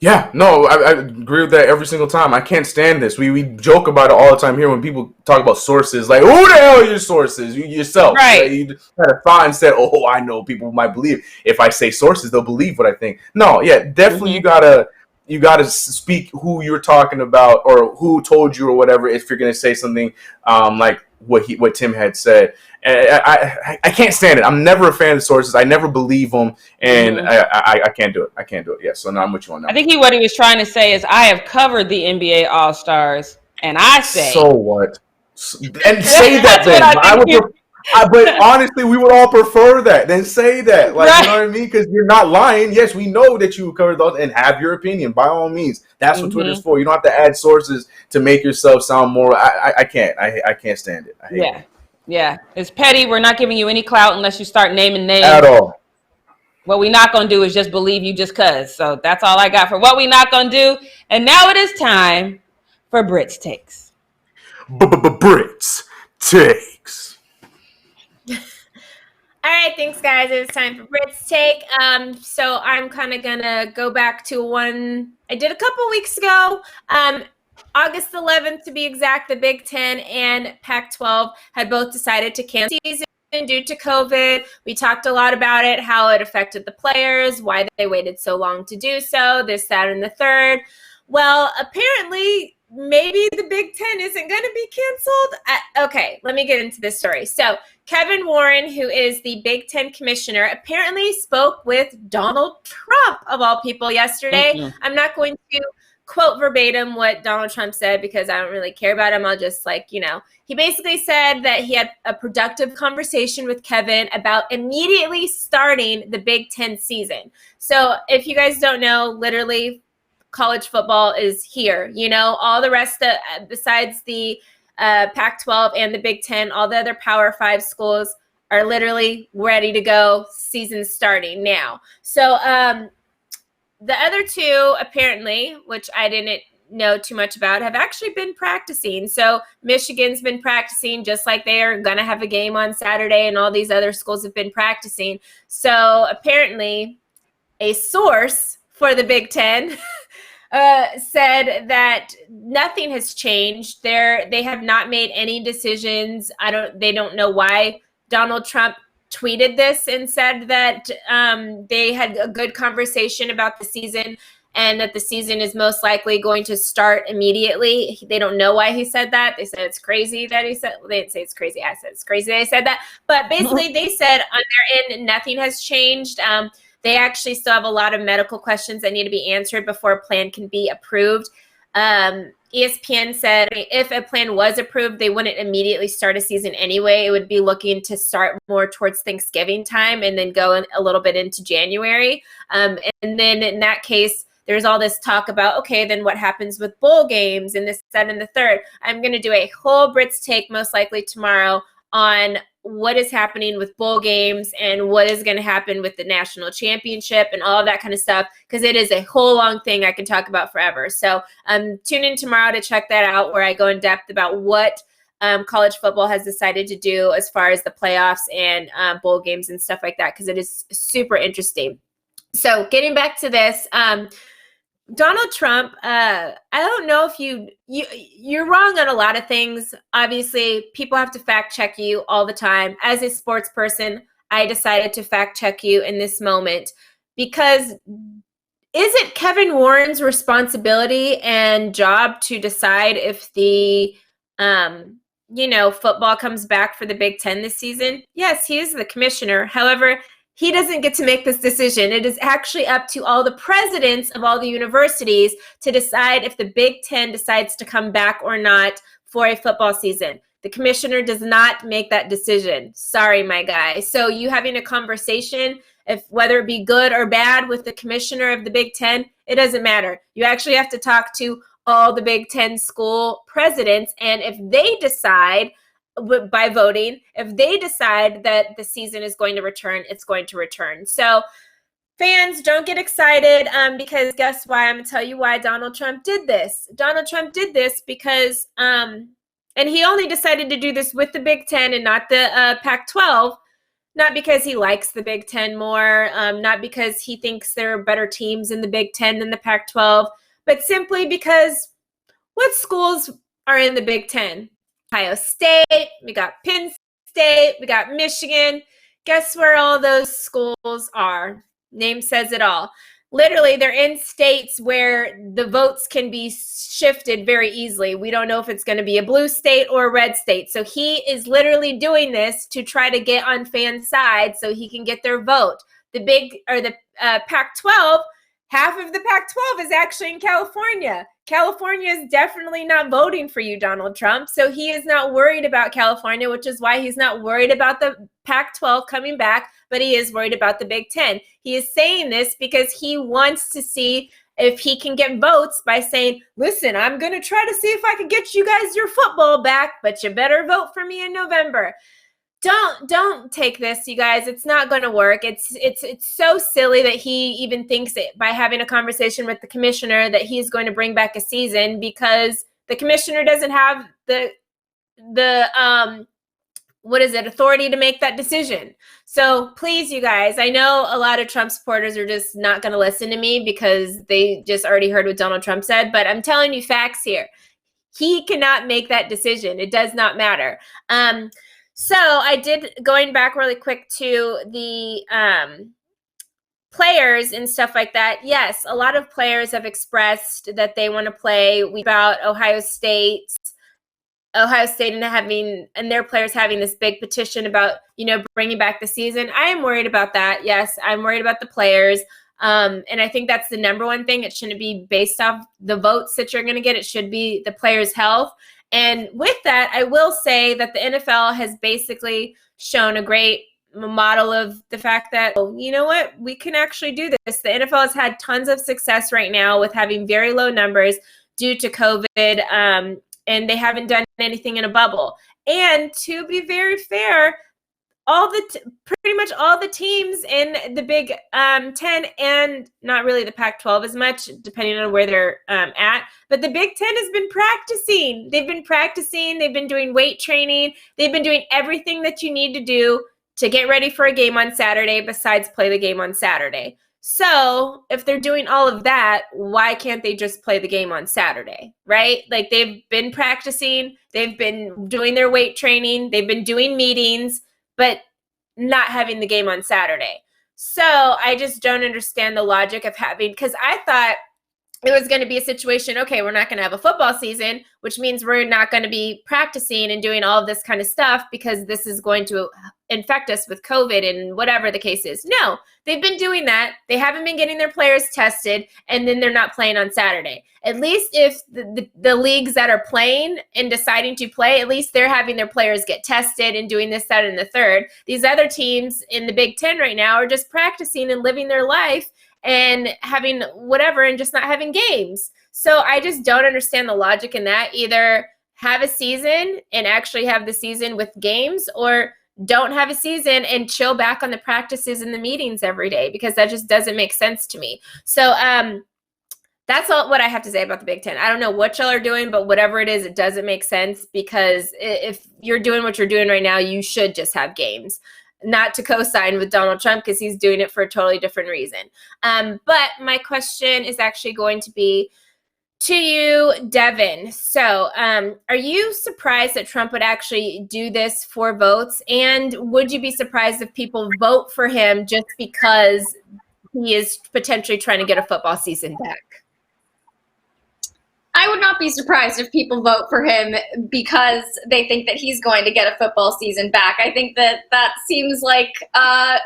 Yeah, no, I agree with that every single time. I can't stand this. We joke about it all the time here when people talk about sources. Like, who the hell are your sources? You yourself. Right. You had a thought and said, oh, I know people might believe. If I say sources, they'll believe what I think. No, yeah, definitely you gotta speak who you're talking about or who told you or whatever if you're going to say something like what Tim had said. And I can't stand it. I'm never a fan of the sources. I never believe them, and I can't do it. I can't do it. Yeah, so now I'm with you on that. I think what he was trying to say is I have covered the NBA All-Stars, and I say so what? And say that then. But honestly, we would all prefer that. Then say that. Like, right. You know what I mean? Because you're not lying. Yes, we know that you covered those and have your opinion. By all means. That's what Twitter's for. You don't have to add sources to make yourself sound more. I can't. I can't stand it. I hate it. Yeah. It's petty. We're not giving you any clout unless you start naming names. At all. What we're not going to do is just believe you just cuz. So that's all I got for what we're not going to do. And now it is time for Brit's Takes. Brit's Takes. All right, thanks, guys. It's time for Brit's Take. So I'm kind of going to go back to one I did a couple weeks ago. August 11th, to be exact, the Big Ten and Pac-12 had both decided to cancel the season due to COVID. We talked a lot about it, how it affected the players, why they waited so long to do so, this, that, and the third. Well, apparently, maybe the Big Ten isn't going to be canceled. Okay, let me get into this story. So Kevin Warren, who is the Big Ten commissioner, apparently spoke with Donald Trump, of all people, yesterday. I'm not going to quote verbatim what Donald Trump said because I don't really care about him. I'll just he basically said that he had a productive conversation with Kevin about immediately starting the Big Ten season. So if you guys don't know, literally college football is here. All the rest of, besides the Pac-12 and the Big Ten, all the other Power 5 schools are literally ready to go. Season's starting now. So the other two, apparently, which I didn't know too much about, have actually been practicing. So Michigan's been practicing just like they are going to have a game on Saturday, and all these other schools have been practicing. So apparently a source for the Big Ten said that nothing has changed. They have not made any decisions. They don't know why Donald Trump tweeted this and said that they had a good conversation about the season and that the season is most likely going to start immediately. They don't know why he said that. They said it's crazy that he said. They didn't say it's crazy. I said it's crazy they said that. But basically, they said on their end, nothing has changed. They actually still have a lot of medical questions that need to be answered before a plan can be approved. ESPN said if a plan was approved, they wouldn't immediately start a season anyway. It would be looking to start more towards Thanksgiving time and then go a little bit into January. And then in that case, there's all this talk about, okay, then what happens with bowl games and this, that, and the third. I'm going to do a whole Brits Take most likely tomorrow on what is happening with bowl games and what is going to happen with the national championship and all of that kind of stuff, because it is a whole long thing I can talk about forever. So tune in tomorrow to check that out, where I go in depth about what college football has decided to do as far as the playoffs and bowl games and stuff like that, because it is super interesting. So getting back to this, Donald Trump, I don't know if you're wrong on a lot of things. Obviously, people have to fact check you all the time. As a sports person, I decided to fact check you in this moment because is it Kevin Warren's responsibility and job to decide if the football comes back for the Big Ten this season? Yes, he is the commissioner. However, he doesn't get to make this decision. It is actually up to all the presidents of all the universities to decide if the Big Ten decides to come back or not for a football season. The commissioner does not make that decision. Sorry, my guy. So you having a conversation, whether it be good or bad, with the commissioner of the Big Ten, it doesn't matter. You actually have to talk to all the Big Ten school presidents, and if they decide by voting, if they decide that the season is going to return, it's going to return. So fans, don't get excited because guess why? I'm going to tell you why Donald Trump did this. Donald Trump did this because, and he only decided to do this with the Big Ten and not the Pac-12, not because he likes the Big Ten more, not because he thinks there are better teams in the Big Ten than the Pac-12, but simply because what schools are in the Big Ten? Ohio State, we got Penn State, we got Michigan. Guess where all those schools are? Name says it all. literally they're in states where the votes can be shifted very easily. We don't know if it's going to be a blue state or a red state. So he is literally doing this to try to get on fans' side so he can get their vote. The Pac-12, half of the Pac-12 is actually in California. California is definitely not voting for you, Donald Trump. So he is not worried about California, which is why he's not worried about the Pac-12 coming back, but he is worried about the Big Ten. He is saying this because he wants to see if he can get votes by saying, listen, I'm going to try to see if I can get you guys your football back, but you better vote for me in November. Don't take this, you guys. It's not going to work. It's so silly that he even thinks it by having a conversation with the commissioner that he's going to bring back a season, because the commissioner doesn't have the authority to make that decision. So please, you guys, I know a lot of Trump supporters are just not going to listen to me because they just already heard what Donald Trump said, but I'm telling you facts here. He cannot make that decision. It does not matter. So I did, going back really quick to the players and stuff like that. Yes, a lot of players have expressed that they want to play. We about Ohio State and their players having this big petition about, bringing back the season. I am worried about that. Yes, I'm worried about the players. And I think that's the number one thing. It shouldn't be based off the votes that you're going to get. It should be the players' health. And with that, I will say that the NFL has basically shown a great model of the fact that, you know what, we can actually do this. The NFL has had tons of success right now with having very low numbers due to COVID, and they haven't done anything in a bubble. And to be very fair, pretty much all the teams in the Big Ten, and not really the Pac-12 as much, depending on where they're at, but the Big Ten has been practicing. They've been practicing. They've been doing weight training. They've been doing everything that you need to do to get ready for a game on Saturday besides play the game on Saturday. So if they're doing all of that, why can't they just play the game on Saturday, right? Like, they've been practicing. They've been doing their weight training. They've been doing meetings, but not having the game on Saturday. So I just don't understand the logic of having, because I thought it was going to be a situation, okay, we're not going to have a football season, which means we're not going to be practicing and doing all of this kind of stuff because this is going to infect us with COVID and whatever the case is. No, they've been doing that. They haven't been getting their players tested, and then they're not playing on Saturday. At least if the leagues that are playing and deciding to play, at least they're having their players get tested and doing this, that, and the third. These other teams in the Big Ten right now are just practicing and living their life and having whatever and just not having games. So I just don't understand the logic in that. Either have a season and actually have the season with games, or don't have a season and chill back on the practices and the meetings every day, because that just doesn't make sense to me. So that's all what I have to say about the Big Ten. I don't know what y'all are doing, but whatever it is, it doesn't make sense, because if you're doing what you're doing right now, you should just have games. Not to co-sign with Donald Trump, because he's doing it for a totally different reason. But my question is actually going to be to you, Devin. So are you surprised that Trump would actually do this for votes? And would you be surprised if people vote for him just because he is potentially trying to get a football season back? I would not be surprised if people vote for him because they think that he's going to get a football season back. I think that seems like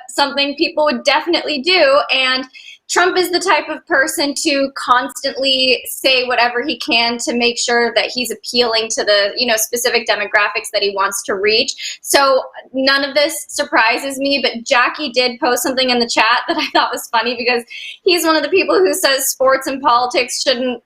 something people would definitely do. And Trump is the type of person to constantly say whatever he can to make sure that he's appealing to the, specific demographics that he wants to reach. So none of this surprises me, but Jackie did post something in the chat that I thought was funny, because he's one of the people who says sports and politics shouldn't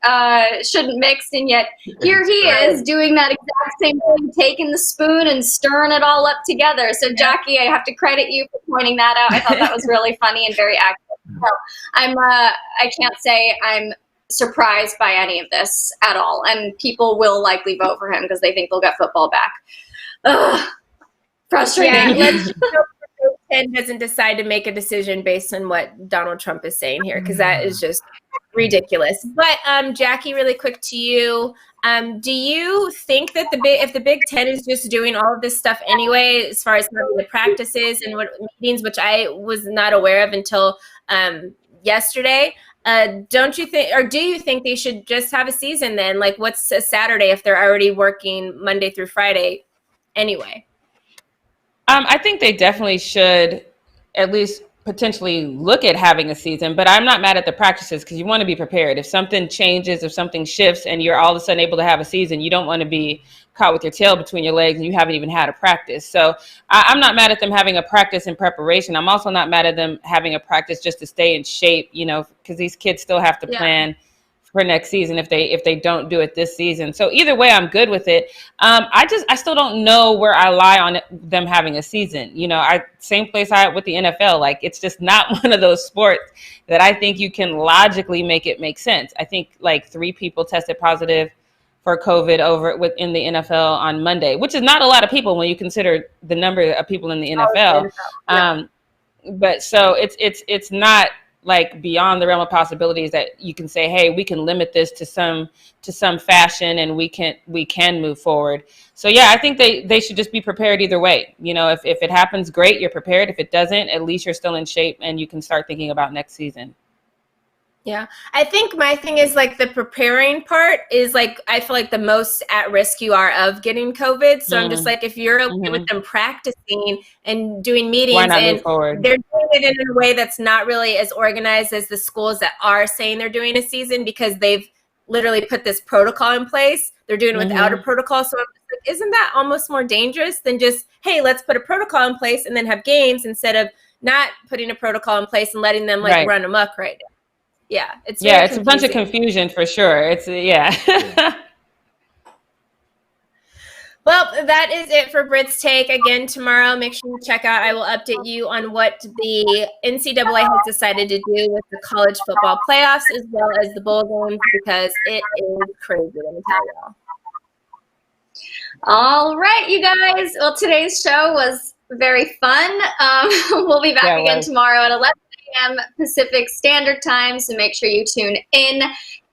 mix, and yet here he is doing that exact same thing, taking the spoon and stirring it all up together. So Jackie, I have to credit you for pointing that out. I thought that was really funny and very accurate. So I can't say I'm surprised by any of this at all. And people will likely vote for him because they think they'll get football back. Ugh, frustrating. Yeah, let's hope the Big Ten doesn't decide to make a decision based on what Donald Trump is saying here, because that is just ridiculous. But Jackie, really quick to you. Do you think that if the Big Ten is just doing all of this stuff anyway, as far as having the practices and what meetings, which I was not aware of until yesterday. Don't you think, or do you think they should just have a season then? Like, what's a Saturday if they're already working Monday through Friday anyway? I think they definitely should at least potentially look at having a season, but I'm not mad at the practices because you want to be prepared. If something changes, if something shifts and you're all of a sudden able to have a season, you don't want to be caught with your tail between your legs and you haven't even had a practice. So I'm not mad at them having a practice in preparation. I'm also not mad at them having a practice just to stay in shape, because these kids still have to plan for next season if they don't do it this season. So either way, I'm good with it. I still don't know where I lie on them having a season. Same place I with the NFL. Like, it's just not one of those sports that I think you can logically make it make sense. I think like 3 people tested positive for COVID within the NFL on Monday, which is not a lot of people when you consider the number of people in the NFL. But so it's not like beyond the realm of possibilities that you can say, hey, we can limit this to some fashion and we can move forward. So yeah, I think they should just be prepared either way. If it happens, great, you're prepared. If it doesn't, at least you're still in shape and you can start thinking about next season. Yeah, I think my thing is like the preparing part is like, I feel like the most at risk you are of getting COVID. So I'm just like, if you're okay with them practicing and doing meetings and they're doing it in a way that's not really as organized as the schools that are saying they're doing a season because they've literally put this protocol in place. They're doing it without a protocol. So I'm just like, isn't that almost more dangerous than just, hey, let's put a protocol in place and then have games instead of not putting a protocol in place and letting them like run amok right now? Yeah, it's a bunch of confusion for sure. Well, that is it for Brit's Take. Again, tomorrow, make sure you check out. I will update you on what the NCAA has decided to do with the college football playoffs as well as the bowl games because it is crazy, let me tell y'all. All right, you guys. Well, today's show was very fun. We'll be back again tomorrow at 11 a.m. Pacific Standard Time, so make sure you tune in.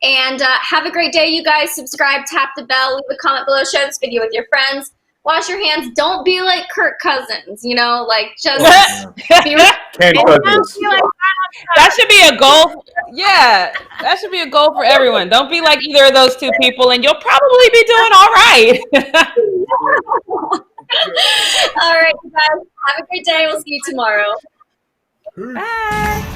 And have a great day, you guys. Subscribe, tap the bell, leave a comment below, share this video with your friends. Wash your hands. Don't be like Kirk Cousins, just be That should be a goal. Yeah, that should be a goal for everyone. Don't be like either of those two people, and you'll probably be doing all right. All right, you guys. Have a great day. We'll see you tomorrow. Bye.